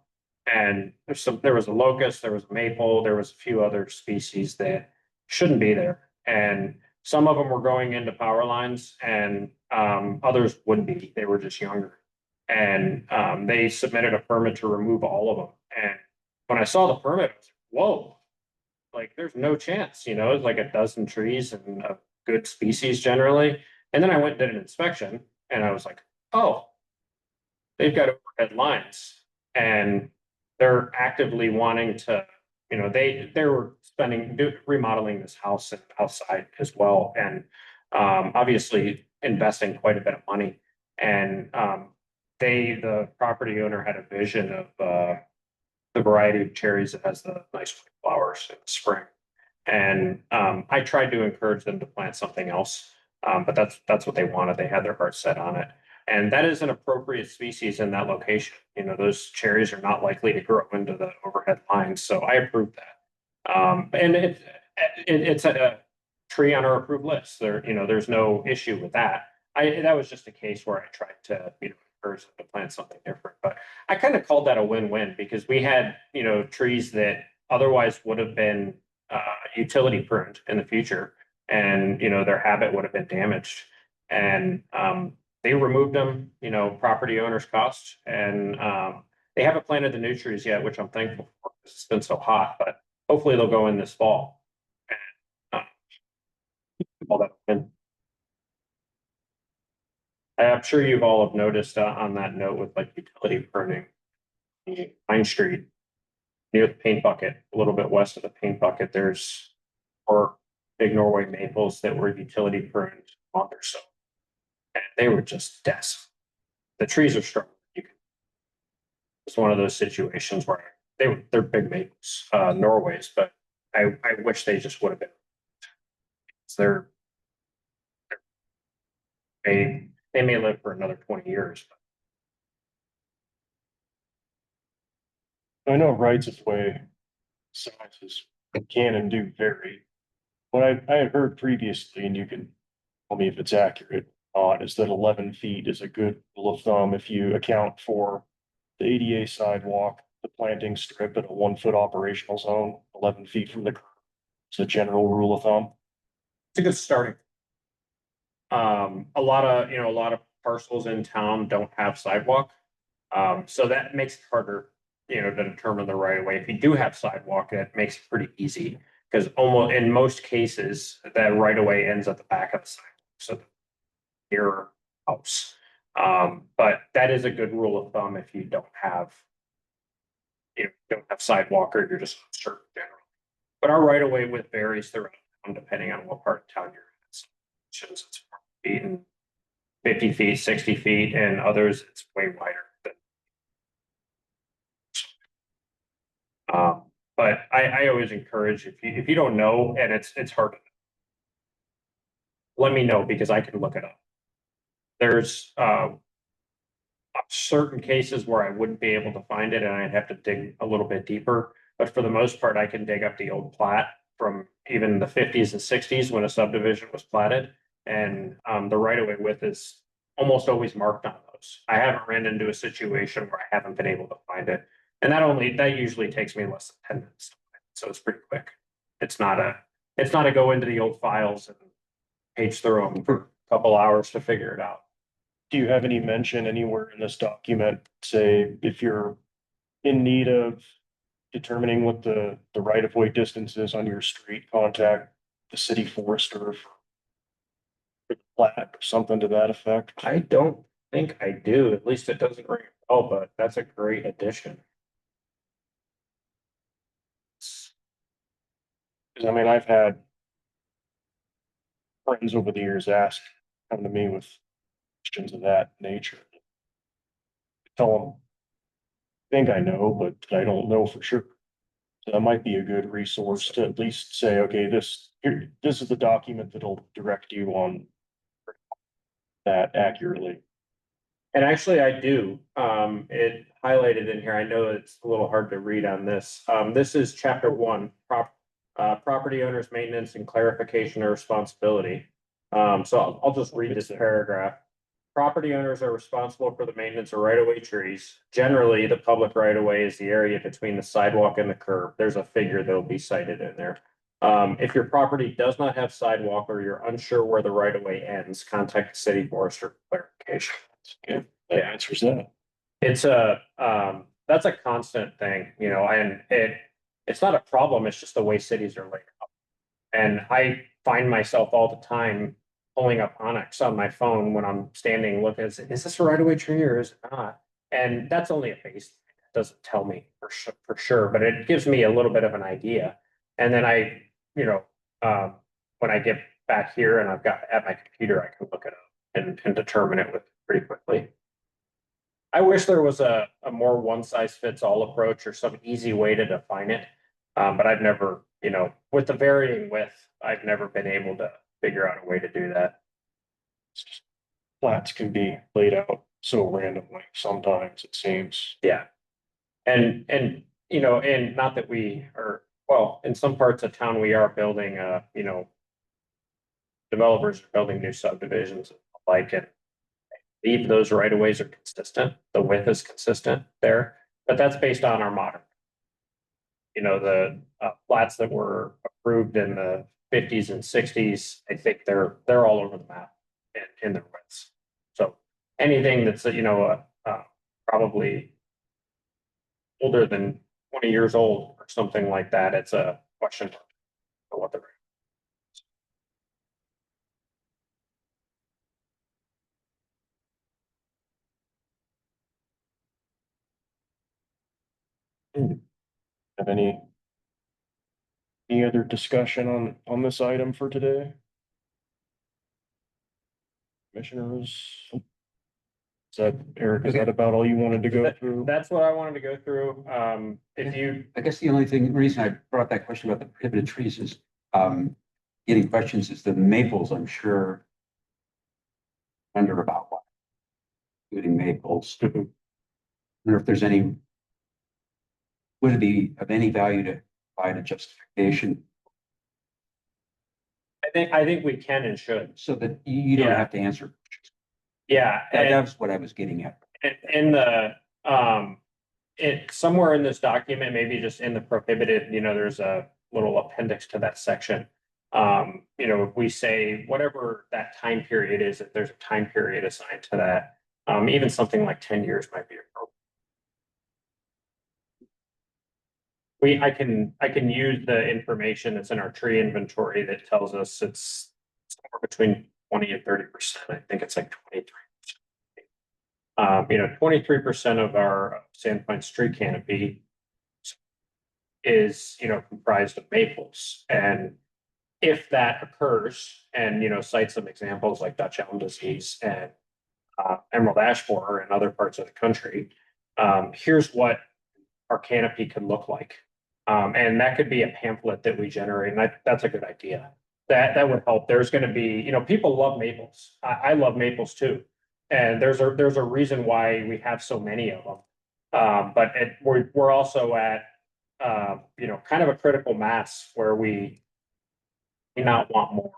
And there was a locust, there was a maple, there was a few other species that shouldn't be there. And some of them were going into power lines, and others wouldn't be. They were just younger. And they submitted a permit to remove all of them. And when I saw the permit, I was like, whoa, like there's no chance, you know, it's like a dozen trees and a good species generally. And then I went and did an inspection, and I was like, oh, they've got overhead lines, and they're actively wanting to, you know, they were remodeling this house and outside as well. And obviously investing quite a bit of money. And the property owner had a vision of the variety of cherries that has the nice white flowers in the spring. And I tried to encourage them to plant something else, but that's what they wanted. They had their heart set on it. And that is an appropriate species in that location. You know, those cherries are not likely to grow into the overhead lines, so I approve that. And it's a tree on our approved list. There, you know, there's no issue with that. That was just a case where I tried to, you know, encourage them to plant something different. But I kind of called that a win-win, because we had, you know, trees that otherwise would have been utility pruned in the future, and you know their habit would have been damaged. And they removed them, you know, property owners cost. And they haven't planted the new trees yet, which I'm thankful for because it's been so hot. But hopefully they'll go in this fall. And all that. And I'm sure you've all have noticed on that note with like utility pruning, Pine Street near the paint bucket, a little bit west of the paint bucket, there's four big Norway maples that were utility pruned a month or so. And they were just dead. The trees are strong. It's one of those situations where they're big maples, Norways, but I wish they just would have been. They're they may live for another 20 years. I know rights of way sizes can and do vary. What I had heard previously, and you can tell me if it's accurate, is that 11 feet is a good rule of thumb if you account for the ADA sidewalk, the planting strip, and a 1 foot operational zone, 11 feet from the curb. It's a general rule of thumb. It's a good starting. A lot of parcels in town don't have sidewalk. So that makes it harder, you know, to determine the right of way. If you do have sidewalk, it makes it pretty easy, because almost in most cases, that right of way ends at the back of the sidewalk, so your house. But that is a good rule of thumb if you don't have, you know, don't have sidewalk, or you're just uncertain generally. But our right of way with varies throughout town depending on what part of town you're in. Some sections it's 40 feet and 50 feet, 60 feet, and others it's way wider. But I always encourage, if you don't know, and it's hard, let me know, because I can look it up. There's certain cases where I wouldn't be able to find it, and I'd have to dig a little bit deeper. But for the most part, I can dig up the old plat from even the 50s and 60s when a subdivision was platted. And the right of way width is almost always marked on those. I haven't ran into a situation where I haven't been able to find it. And that usually takes me less than 10 minutes. So it's pretty quick. It's not a go into the old files and page through them for a couple hours to figure it out. Do you have any mention anywhere in this document, say, if you're in need of determining what the right of way distance is on your street, contact the city forester for the plat or something to that effect? I don't think I do. At least it doesn't ring a bell, but that's a great addition. Because I mean, I've had friends over the years ask come to me with questions of that nature. Tell them, I think I know, but I don't know for sure. So that might be a good resource to at least say, okay, this is the document that'll direct you on that accurately. And actually I do, it highlighted in here, I know it's a little hard to read on this. This is chapter 1, property owners, maintenance and clarification of responsibility. So I'll just read this paragraph. Property owners are responsible for the maintenance of right-of-way trees. Generally, the public right-of-way is the area between the sidewalk and the curb. There's a figure that'll be cited in there. If your property does not have sidewalk or you're unsure where the right-of-way ends, contact the city forester for clarification. Yeah, that answers that. It's that's a constant thing, you know, and it's not a problem, it's just the way cities are laid out. And I find myself all the time pulling up Onyx on my phone when I'm standing looking, is this a right-of-way tree or is it not? And that's only a base, it doesn't tell me for sure, but it gives me a little bit of an idea. And then I, you know, when I get back here and I've got at my computer, I can look it up and determine it with pretty quickly. I wish there was a more one size fits all approach or some easy way to define it. But I've never, you know, with the varying width, I've never been able to figure out a way to do that. Flats can be laid out so randomly sometimes, it seems. Yeah. And, you know, and not that we are, well, in some parts of town, we are building, you know, developers are building new subdivisions like it. Leave those right of ways are consistent, the width is consistent there, but that's based on our modern. You know, the flats that were approved in the 50s and 60s, I think they're all over the map in their widths. So anything that's, you know, probably older than 20 years old or something like that, it's a question of what the. Have any other discussion on this item for today? Commissioners? Is that, Eric, is that about all you wanted to go through? That's what I wanted to go through. If you, I guess the only reason I brought that question about the prohibited trees is, getting questions is the maples, I'm sure. Wonder about what, including maples. Wonder if there's any, would it be of any value to provide a justification I think we can and should. so that you don't Yeah. have to answer? Yeah. That's what I was getting at. In the, it, somewhere in this document, maybe just in the prohibited, you know, there's a little appendix to that section. You know, if we say whatever that time period is, if there's a time period assigned to that, even something like 10 years might be appropriate. I can use the information that's in our tree inventory that tells us it's somewhere between 20 and 30%. I think it's like 23%. You know, 23% of our Sandpoint's tree canopy is, you know, comprised of maples. And if that occurs, and, you know, cite some examples like Dutch elm disease and emerald ash borer in other parts of the country, here's what our canopy could look like. And that could be a pamphlet that we generate, and that's a good idea. That would help. There's going to be, you know, people love maples. I love maples too. And there's a reason why we have so many of them. But we're also at, you know, kind of a critical mass where we may not want more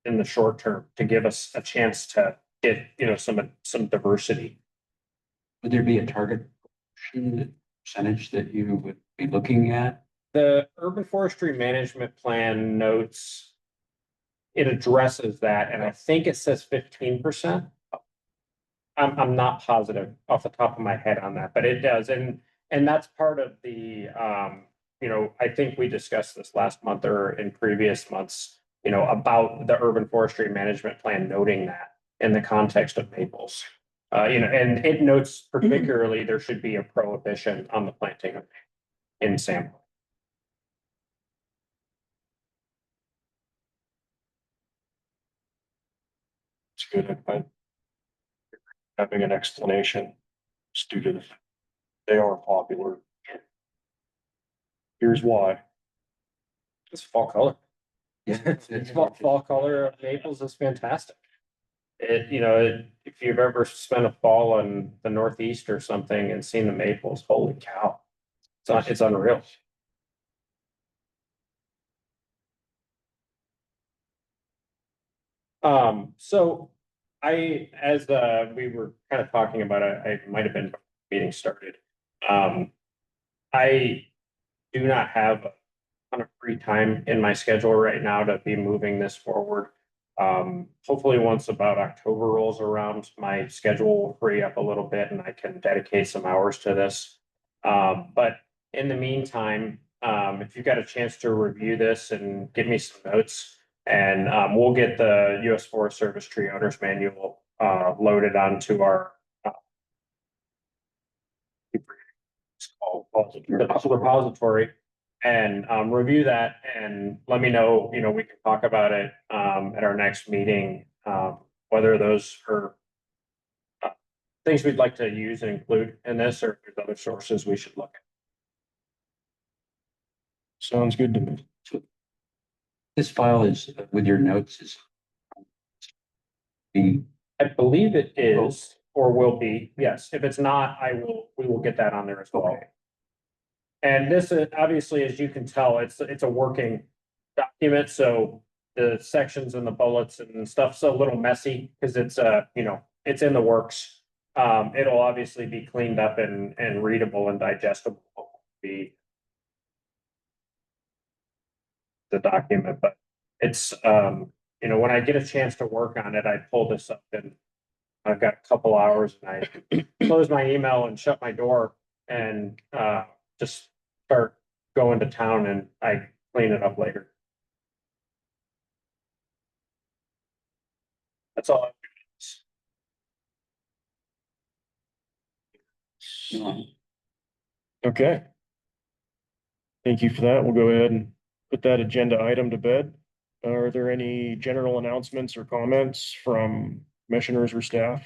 in the short term to give us a chance to get, you know, some diversity. Would there be a target percentage that you would be looking at? The urban forestry management plan notes, it addresses that, and I think it says 15%. I'm not positive off the top of my head on that, but it does. And that's part of the, you know, I think we discussed this last month or in previous months, you know, about the urban forestry management plan noting that in the context of maples. You know, and it notes particularly there should be a prohibition on the planting of in Sandpoint. good. I'm having an explanation. Just due to they are popular. Here's why. It's fall color. Yeah. It's fall color of maples is fantastic. If you've ever spent a fall in the Northeast or something and seen the maples, holy cow. It's unreal. So as we were kind of talking about, I might have been meeting started. I do not have a ton of free time in my schedule right now to be moving this forward. Hopefully once about October rolls around, my schedule will free up a little bit and I can dedicate some hours to this. But in the meantime, if you've got a chance to review this and give me some notes, and we'll get the US Forest Service Tree Owners Manual loaded onto our the repository and review that and let me know, we can talk about it at our next meeting, whether those are things we'd like to use and include in this, or if there's other sources we should look at. Sounds good to me. This file is with your notes is the, I believe it is or will be. Yes, if it's not, we will get that on there as well. Okay. And this is obviously, as you can tell, it's a working document, so the sections and the bullets and stuff's a little messy because it's it's in the works. It'll obviously be cleaned up and readable and digestible. Be the document, but it's when I get a chance to work on it, I pull this up and I've got a couple hours and I close my email and shut my door and just start going to town and I clean it up later. That's all. Okay. Thank you for that. We'll go ahead and put that agenda item to bed. Are there any general announcements or comments from commissioners or staff?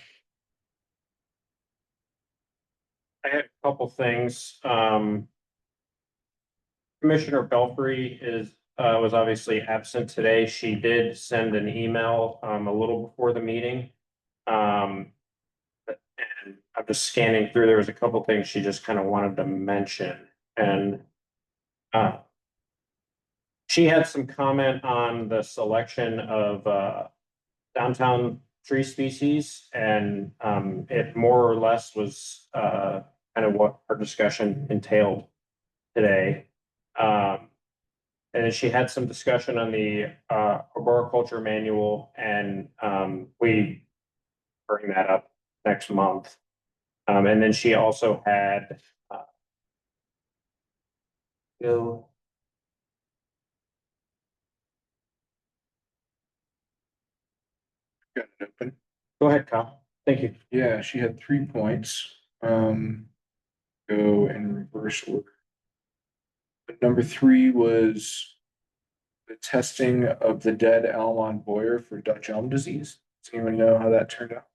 I had a couple things. Commissioner Belfry was obviously absent today. She did send an email a little before the meeting. And I'm just scanning through. There was a couple things she just kind of wanted to mention, and she had some comment on the selection of downtown tree species, and it more or less was kind of what our discussion entailed today. And then she had some discussion on the arboriculture manual, and we bring that up next month. And then she also had Bill. Got it open. Go ahead, Kyle. Thank you. Yeah, she had 3 points. Go in reverse order. Number 3 was the testing of the dead elm on Boyer for Dutch elm disease. Does anyone know how that turned out?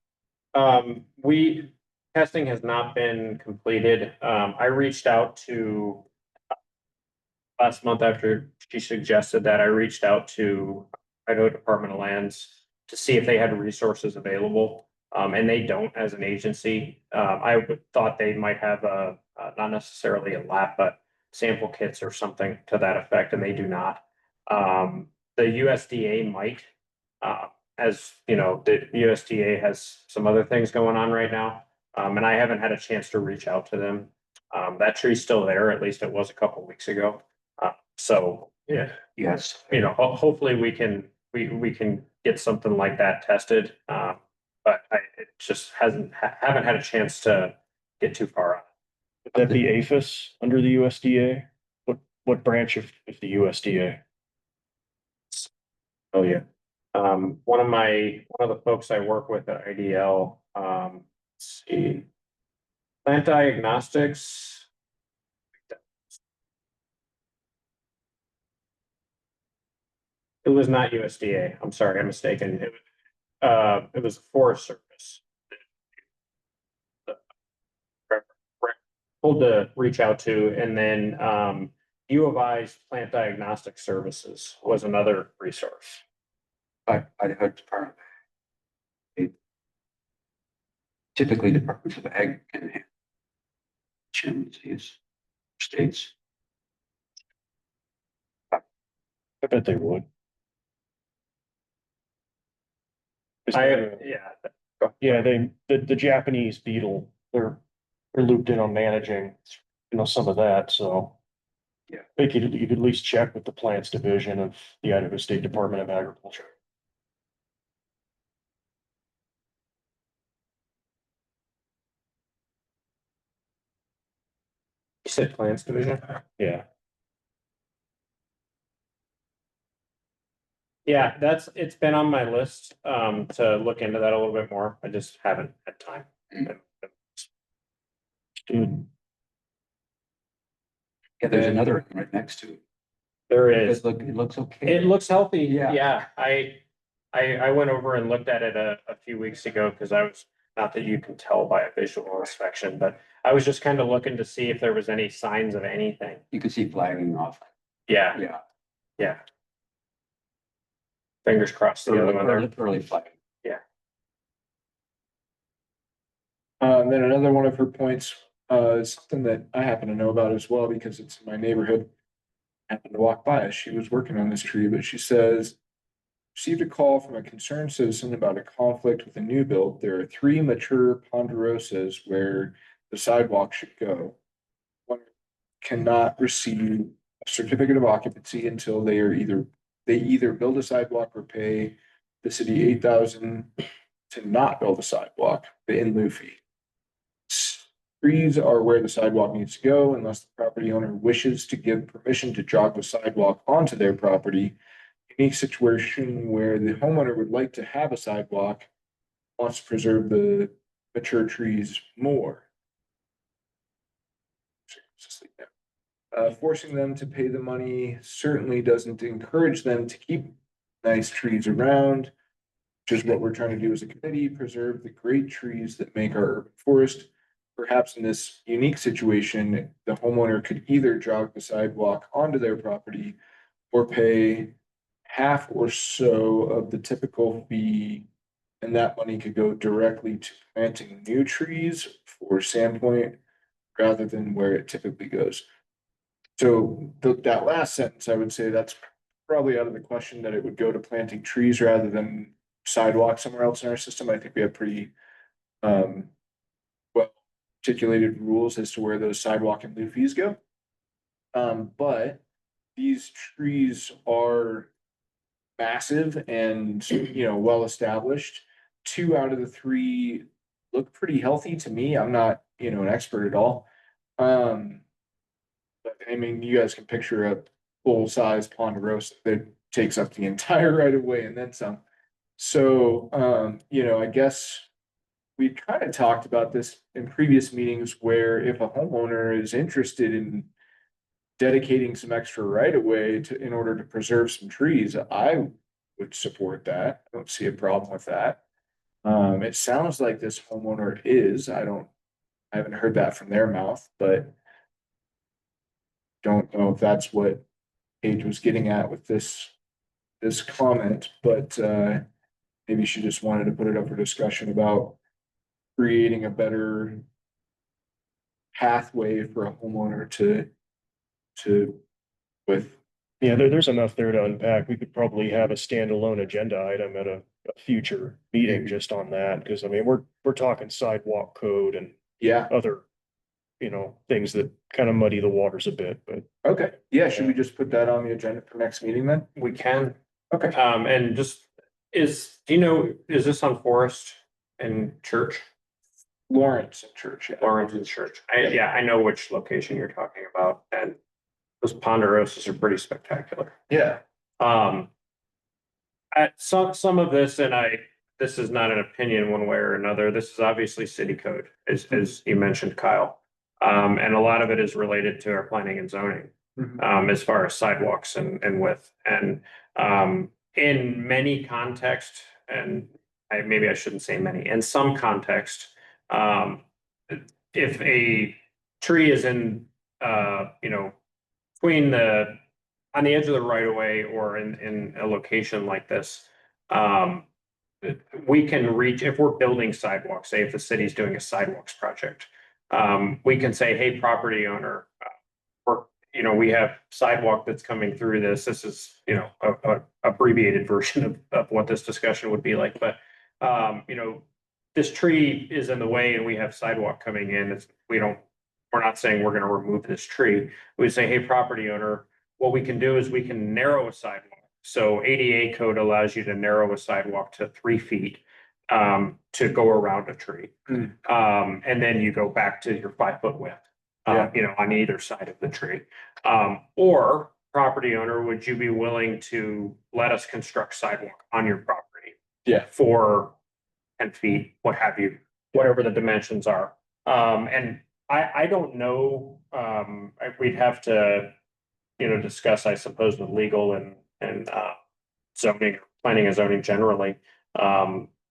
Testing has not been completed. I reached out to last month after she suggested that. I reached out to Idaho Department of Lands to see if they had resources available. And they don't as an agency. I thought they might have not necessarily a lab, but sample kits or something to that effect, and they do not. The USDA might, as you know, the USDA has some other things going on right now. And I haven't had a chance to reach out to them. That tree's still there, at least it was a couple weeks ago. So yeah, yes. hopefully we can get something like that tested. But it just haven't had a chance to get too far on. Would that be APHIS under the USDA? What branch of the USDA? Oh, yeah. One of the folks I work with at IDL, let's see, Plant Diagnostics. It was not USDA. I'm sorry, I'm mistaken. it was Forest Service. Told to reach out to, and then, U of I's Plant Diagnostic Services was another resource. I heard department. Typically departments of ag can have chimneys, states. I bet they would. Yeah, the Japanese beetle, they're looped in on managing, some of that, so. Yeah. You could at least check with the plants division of the Idaho State Department of Agriculture. You said Plants Division? Yeah. Yeah, it's been on my list, to look into that a little bit more. I just haven't had time. Dude, Yeah, there's another one right next to it. There is. It looks okay. It looks healthy. Yeah. Yeah, I went over and looked at it a few weeks ago because I was, not that you can tell by a visual inspection, but I was just kind of looking to see if there was any signs of anything. You can see flagging off. Yeah, Yeah. yeah. Fingers crossed the other one there. Early flagging. Then another one of her points, is something that I happen to know about as well because it's in my neighborhood. Happened to walk by as she was working on this tree, but she says, received a call from a concerned citizen about a conflict with a new build. There are 3 mature ponderosas where the sidewalk should go. One cannot receive a certificate of occupancy until they either build a sidewalk or pay the city 8,000 to not build a sidewalk, the in lieu fee. Trees are where the sidewalk needs to go unless the property owner wishes to give permission to jog the sidewalk onto their property. Unique situation where the homeowner would like to have a sidewalk, wants to preserve the mature trees more. Forcing them to pay the money certainly doesn't encourage them to keep nice trees around, which is what we're trying to do as a committee, preserve the great trees that make our urban forest. Perhaps in this unique situation, the homeowner could either jog the sidewalk onto their property or pay half or so of the typical fee, and that money could go directly to planting new trees for Sandpoint rather than where it typically goes. So that last sentence, I would say that's probably out of the question that it would go to planting trees rather than sidewalks somewhere else in our system. I think we have pretty well articulated rules as to where those sidewalk and lieu fees go. But these trees are massive and, well established. 2 out of the 3 look pretty healthy to me. I'm not, an expert at all. But I mean, you guys can picture a full-size ponderosa that takes up the entire right of way and then some. So, I guess we kind of talked about this in previous meetings where if a homeowner is interested in dedicating some extra right of way in order to preserve some trees, I would support that. I don't see a problem with that. It sounds like this homeowner is, I haven't heard that from their mouth, but don't know if that's what Paige was getting at with this comment, but maybe she just wanted to put it up for discussion about creating a better pathway for a homeowner with. Yeah, there's enough there to unpack. We could probably have a standalone agenda item at a future meeting just on that, because I mean, we're talking sidewalk code and Yeah, other, things that kind of muddy the waters a bit, but. okay, yeah, should we just put that on the agenda for next meeting then? We can, Okay. and just, is this on Forest and Church? Lawrence and Church, yeah. Lawrence and Church. I know which location you're talking about, and those ponderosas are pretty spectacular. Yeah, At some of this, and this is not an opinion one way or another, this is obviously city code, as you mentioned, Kyle. And a lot of it is related to our planning and zoning, as far as sidewalks and width. And in many contexts, and maybe I shouldn't say many, in some context, if a tree is in, between on the edge of the right of way or in a location like this, we can reach, if we're building sidewalks, say if the city's doing a sidewalks project, we can say, hey, property owner, we have sidewalk that's coming through this. This is, a abbreviated version of what this discussion would be like, but, this tree is in the way and we have sidewalk coming in. We're not saying we're gonna remove this tree. We say, hey, property owner, what we can do is we can narrow a sidewalk. So ADA code allows you to narrow a sidewalk to 3 feet to go around a tree. And then you go back to your 5-foot width, on either side of the tree. Or property owner, would you be willing to let us construct sidewalk on your property? Yeah. For 10 feet, what have you, whatever the dimensions are. And I don't know, we'd have to, discuss, I suppose, with legal and zoning, planning and zoning generally,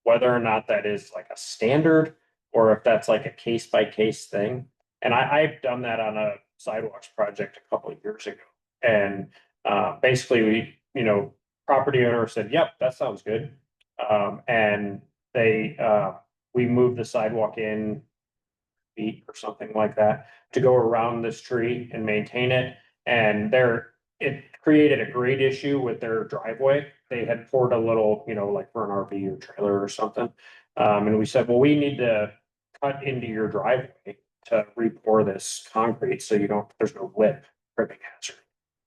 whether or not that is like a standard or if that's like a case by case thing. And I've done that on a sidewalks project a couple of years ago. And basically, property owner said, yep, that sounds good. And we moved the sidewalk in feet or something like that to go around this tree and maintain it. And it created a grade issue with their driveway. They had poured a little, like for an RV or trailer or something. And we said, well, we need to cut into your driveway to re-pour this concrete so there's no lip tripping hazard.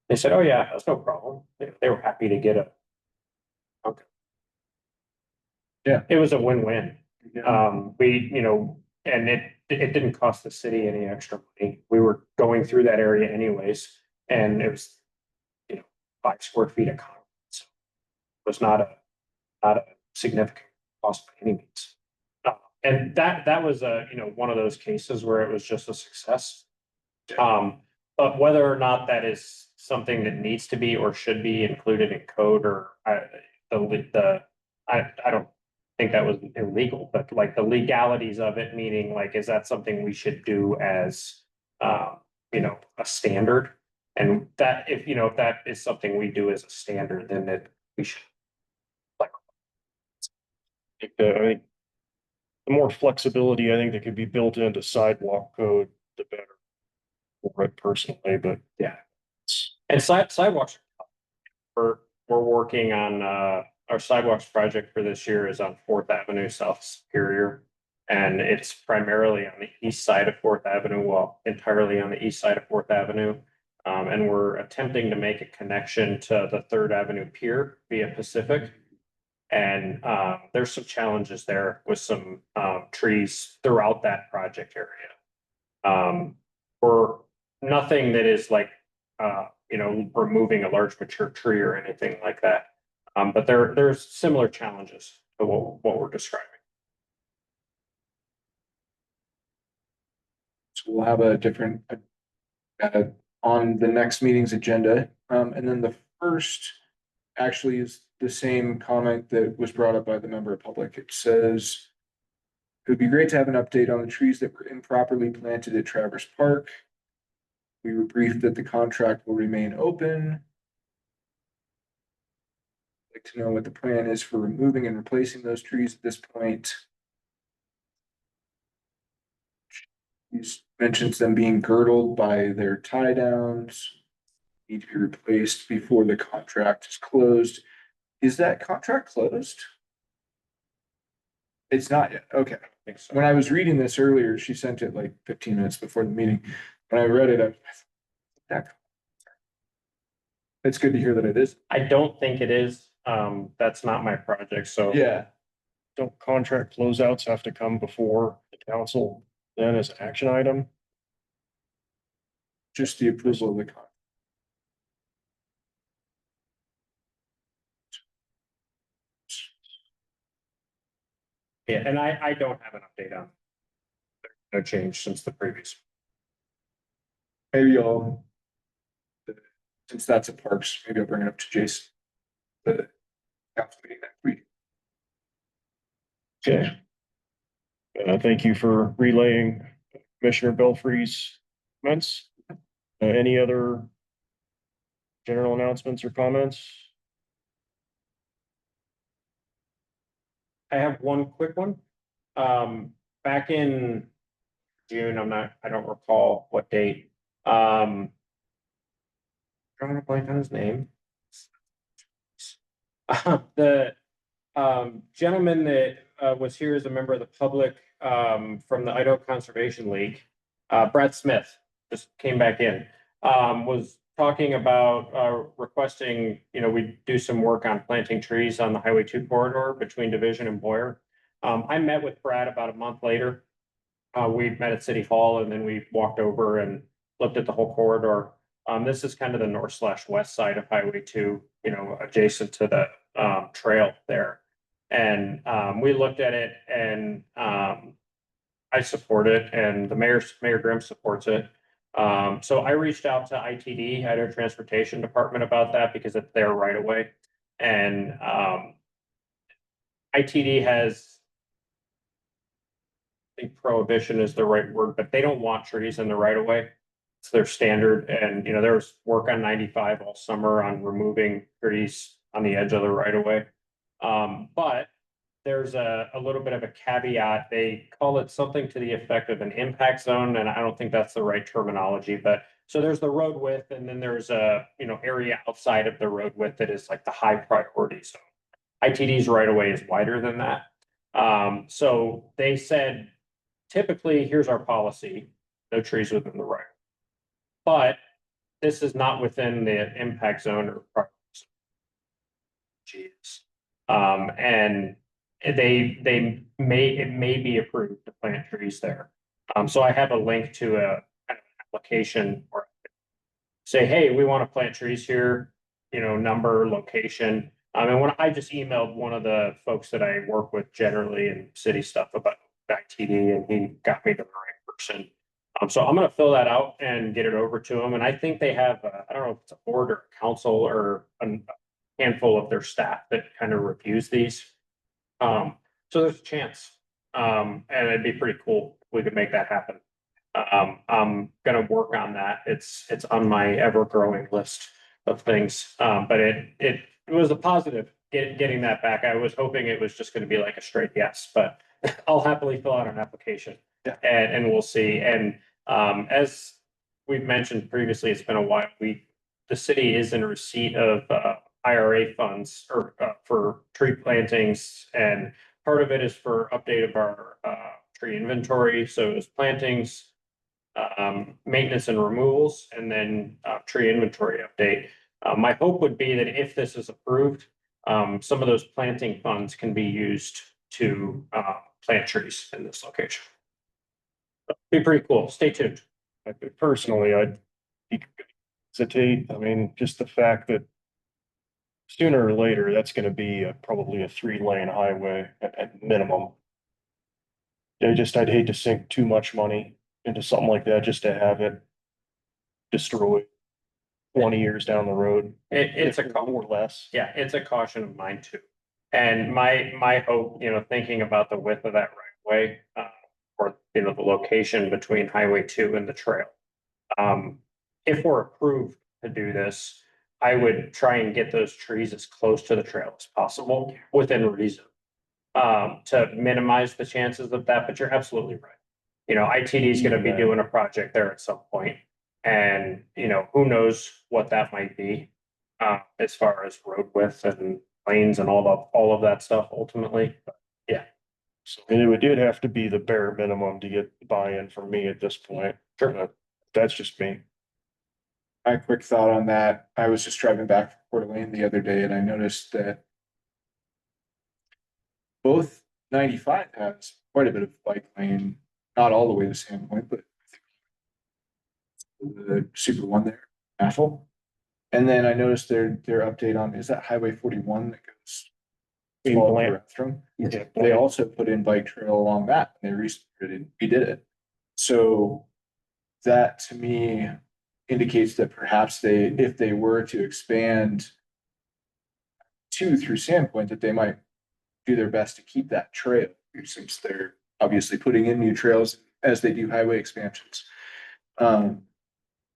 They said, oh yeah, that's no problem. They were happy to get it. Okay. Yeah. It was a win-win. And it didn't cost the city any extra money. We were going through that area anyways, and it was, 5 square feet of concrete. So it was not a significant cost by any means. And that was one of those cases where it was just a success. But whether or not that is something that needs to be or should be included in code or I don't think that was illegal, but like the legalities of it, meaning like, is that something we should do as, a standard? And that, if that is something we do as a standard, then we should. I think the more flexibility I think that could be built into sidewalk code, the better. For it personally, but yeah. And sidewalks, we're working on, our sidewalks project for this year is on 4th Avenue South Superior. And it's primarily on the east side of 4th Avenue, well, entirely on the east side of 4th Avenue. And we're attempting to make a connection to the 3rd Avenue Pier via Pacific. And there's some challenges there with some trees throughout that project area. For nothing that is like, removing a large mature tree or anything like that. But there's similar challenges to what we're describing. So we'll have a different, on the next meeting's agenda. And then the first actually is the same comment that was brought up by the member of public. It says, it would be great to have an update on the trees that were improperly planted at Traverse Park. We were briefed that the contract will remain open. I'd like to know what the plan is for removing and replacing those trees at this point. He mentions them being girdled by their tie downs, need to be replaced before the contract is closed. Is that contract closed? It's not yet. Okay. I think so. When I was reading this earlier, she sent it like 15 minutes before the meeting. When I read it, it's good to hear that it is. I don't think it is. That's not my project, so. Yeah. don't contract closeouts have to come before the council then as an action item? Just the approval of the contract. Yeah, and I don't have an update on. No change since the previous. Maybe I'll, since that's a parks, maybe I'll bring it up to Jason. The council meeting next week. Okay. Thank you for relaying Commissioner Belfry's comments. Any other general announcements or comments? I have one quick one. Back in June, I don't recall what date. Drawing a blank on his name. The gentleman that was here as a member of the public from the Idaho Conservation League, Brad Smith, just came back in, was talking about requesting, we do some work on planting trees on the Highway 2 corridor between Division and Boyer. I met with Brad about a month later. We met at City Hall and then we walked over and looked at the whole corridor. This is kind of the north/west side of Highway 2, adjacent to the trail there. And we looked at it and I support it and Mayor Grimm supports it. So I reached out to ITD, Idaho Transportation Department, about that because it's their right of way. And ITD has, I think prohibition is the right word, but they don't want trees in the right of way. It's their standard. And, there was work on 95 all summer on removing trees on the edge of the right of way. But there's a little bit of a caveat. They call it something to the effect of an impact zone, and I don't think that's the right terminology, but so there's the road width, and then there's a, area outside of the road width that is like the high priority zone. ITD's right of way is wider than that. So they said, typically, here's our policy, no trees within the right. But this is not within the impact zone or priority zone. And it may be approved to plant trees there. So I have a link to a kind of application or say, hey, we want to plant trees here, number, location. And when I just emailed one of the folks that I work with generally in city stuff about ITD, and he got me to the right person. So I'm going to fill that out and get it over to them. And I think they have, I don't know if it's a board or a council or a handful of their staff that kind of reviews these. So there's a chance. And it'd be pretty cool if we could make that happen. I'm gonna work on that. It's on my ever-growing list of things. But it was a positive getting that back. I was hoping it was just gonna be like a straight yes, but I'll happily fill out an application. Yeah. And we'll see. And as we've mentioned previously, it's been a while. The city is in receipt of IRA funds or for tree plantings, and part of it is for update of our tree inventory. So it's plantings, maintenance and removals, and then tree inventory update. My hope would be that if this is approved, some of those planting funds can be used to plant trees in this location. Be pretty cool. Stay tuned. Personally, I'd hesitate. I mean, just the fact that sooner or later, that's gonna be probably a 3-lane highway at minimum. I'd hate to sink too much money into something like that just to have it destroyed 20 years down the road. It's a or less. Yeah, it's a caution of mine too. And my hope, thinking about the width of that right way, or, the location between Highway 2 and the trail. If we're approved to do this, I would try and get those trees as close to the trail as possible within reason. To minimize the chances of that, but you're absolutely right. ITD is gonna be doing a project there at some point. And, who knows what that might be, as far as road width and lanes and all of that stuff ultimately. But yeah. So it would have to be the bare minimum to get buy-in from me at this point. Sure. That's just me. My quick thought on that, I was just driving back from Coeur d'Alene the other day and I noticed that both 95 has quite a bit of bike lane, not all the way to Sandpoint, but the super one there, Apple. And then I noticed their update on, is that Highway 41 that goes In all Bland. around from? Yeah, They also put in bike trail along that, and they recently redid it. So that to me indicates that perhaps if they were to expand through Sandpoint, that they might do their best to keep that trail. since they're obviously putting in new trails as they do highway expansions.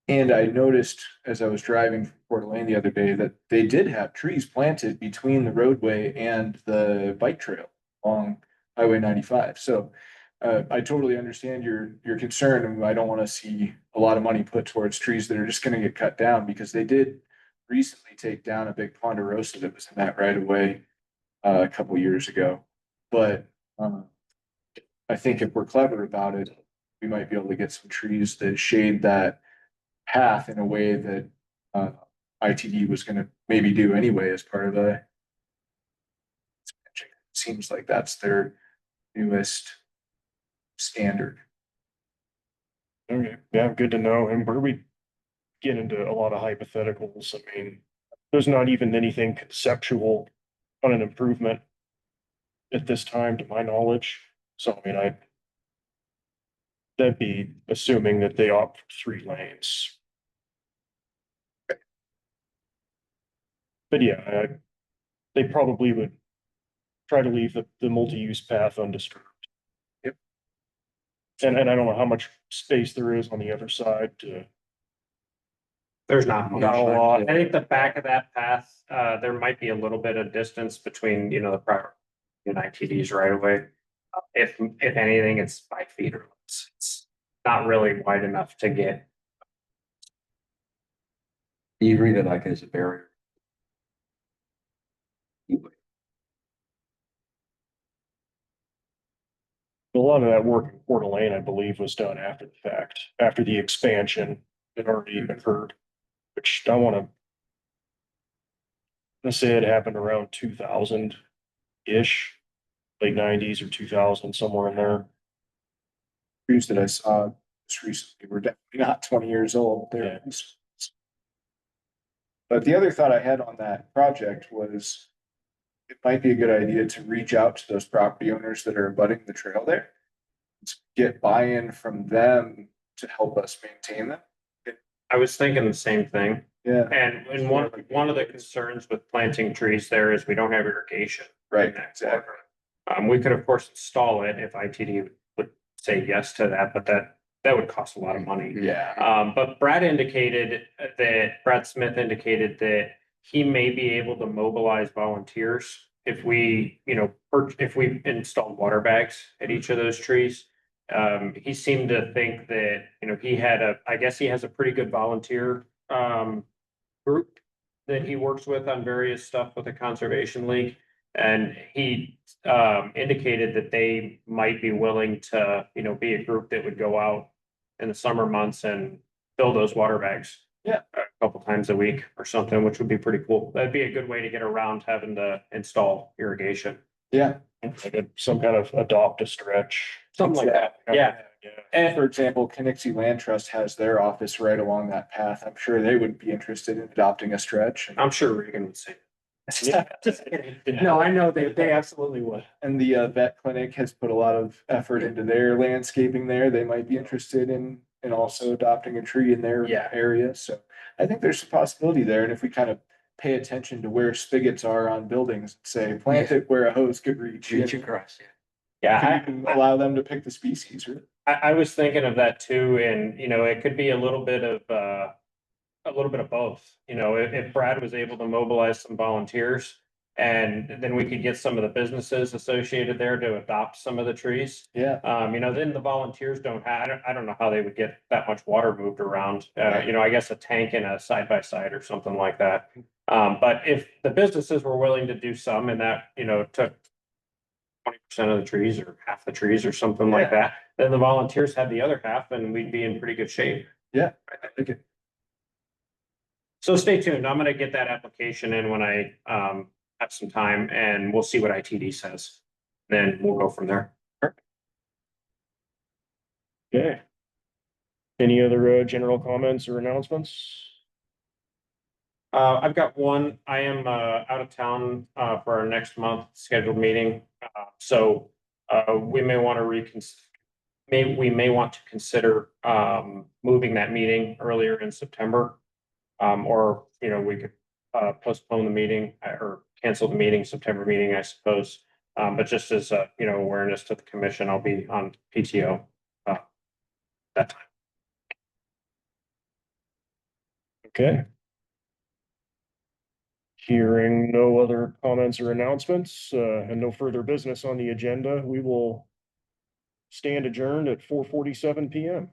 And I noticed as I was driving from Coeur d'Alene the other day that they did have trees planted between the roadway and the bike trail along Highway 95. So I totally understand your concern, and I don't want to see a lot of money put towards trees that are just going to get cut down, because they did recently take down a big ponderosa that was in that right of way a couple years ago. But I think if we're clever about it, we might be able to get some trees that shade that path in a way that ITD was gonna maybe do anyway as part of a. Seems like that's their newest standard. Okay, yeah, good to know. And where we get into a lot of hypotheticals, I mean, there's not even anything conceptual on an improvement at this time, to my knowledge. So, I mean, that'd be assuming that they opt for 3 lanes. But yeah, they probably would try to leave the multi-use path undisturbed. Yep. And I don't know how much space there is on the other side to. There's not Not a lot. I think the back of that path, there might be a little bit of distance between, the prior and ITDs right away. If anything, it's 5 feet or less. It's not really wide enough to get. You read it like as a barrier. A lot of that work in Coeur d'Alene, I believe, was done after the fact, after the expansion had already occurred, which I want to. Let's say it happened around 2000-ish, late 90s or 2000, somewhere in there. Trees that I saw just recently were definitely not 20 years old. Yeah. But the other thought I had on that project was it might be a good idea to reach out to those property owners that are abutting the trail there. To get buy-in from them to help us maintain them. I was thinking the same thing. Yeah, And one of the concerns with planting trees there is we don't have irrigation. right, in that exactly. corridor. We could, of course, install it if ITD would say yes to that, but that would cost a lot of money. Yeah. But Brad Smith indicated that he may be able to mobilize volunteers if we, if we installed water bags at each of those trees. He seemed to think that, I guess he has a pretty good volunteer, group that he works with on various stuff with the Conservation League. And he indicated that they might be willing to, be a group that would go out in the summer months and fill those water bags. Yeah. A couple times a week or something, which would be pretty cool. That'd be a good way to get around having to install irrigation. Yeah. Like some kind of adopt a stretch. Something like that. Yeah. And for example, Connexie Land Trust has their office right along that path. I'm sure they would be interested in adopting a stretch. I'm sure Regan would say. Yeah. Just kidding. No, I know they absolutely would. And the vet clinic has put a lot of effort into their landscaping there. They might be interested in also adopting a tree in their Yeah. area. So I think there's a possibility there. And if we kind of pay attention to where spigots are on buildings, say plant it where a hose could reach. Reach and across. Yeah. you can allow them to pick the species, right? I was thinking of that too, and it could be a little bit of both. If Brad was able to mobilize some volunteers, and then we could get some of the businesses associated there to adopt some of the trees. Yeah. Then the volunteers I don't know how they would get that much water moved around. Right. I guess a tank and a side by side or something like that. But if the businesses were willing to do some, and that took 20% of the trees or half the trees or something like that, then the volunteers had the other half, and we'd be in pretty good shape. Yeah. I think it. So stay tuned. I'm gonna get that application in when I have some time, and we'll see what ITD says. Then we'll go from there. Okay. Any other general comments or announcements? I've got one. I am out of town for our next month scheduled meeting. So we may want to consider moving that meeting earlier in September. Or we could postpone the meeting or cancel the meeting, September meeting, I suppose. But just as a, awareness to the commission, I'll be on PTO that time. Okay. Hearing no other comments or announcements, and no further business on the agenda, we will stand adjourned at 4:47 PM.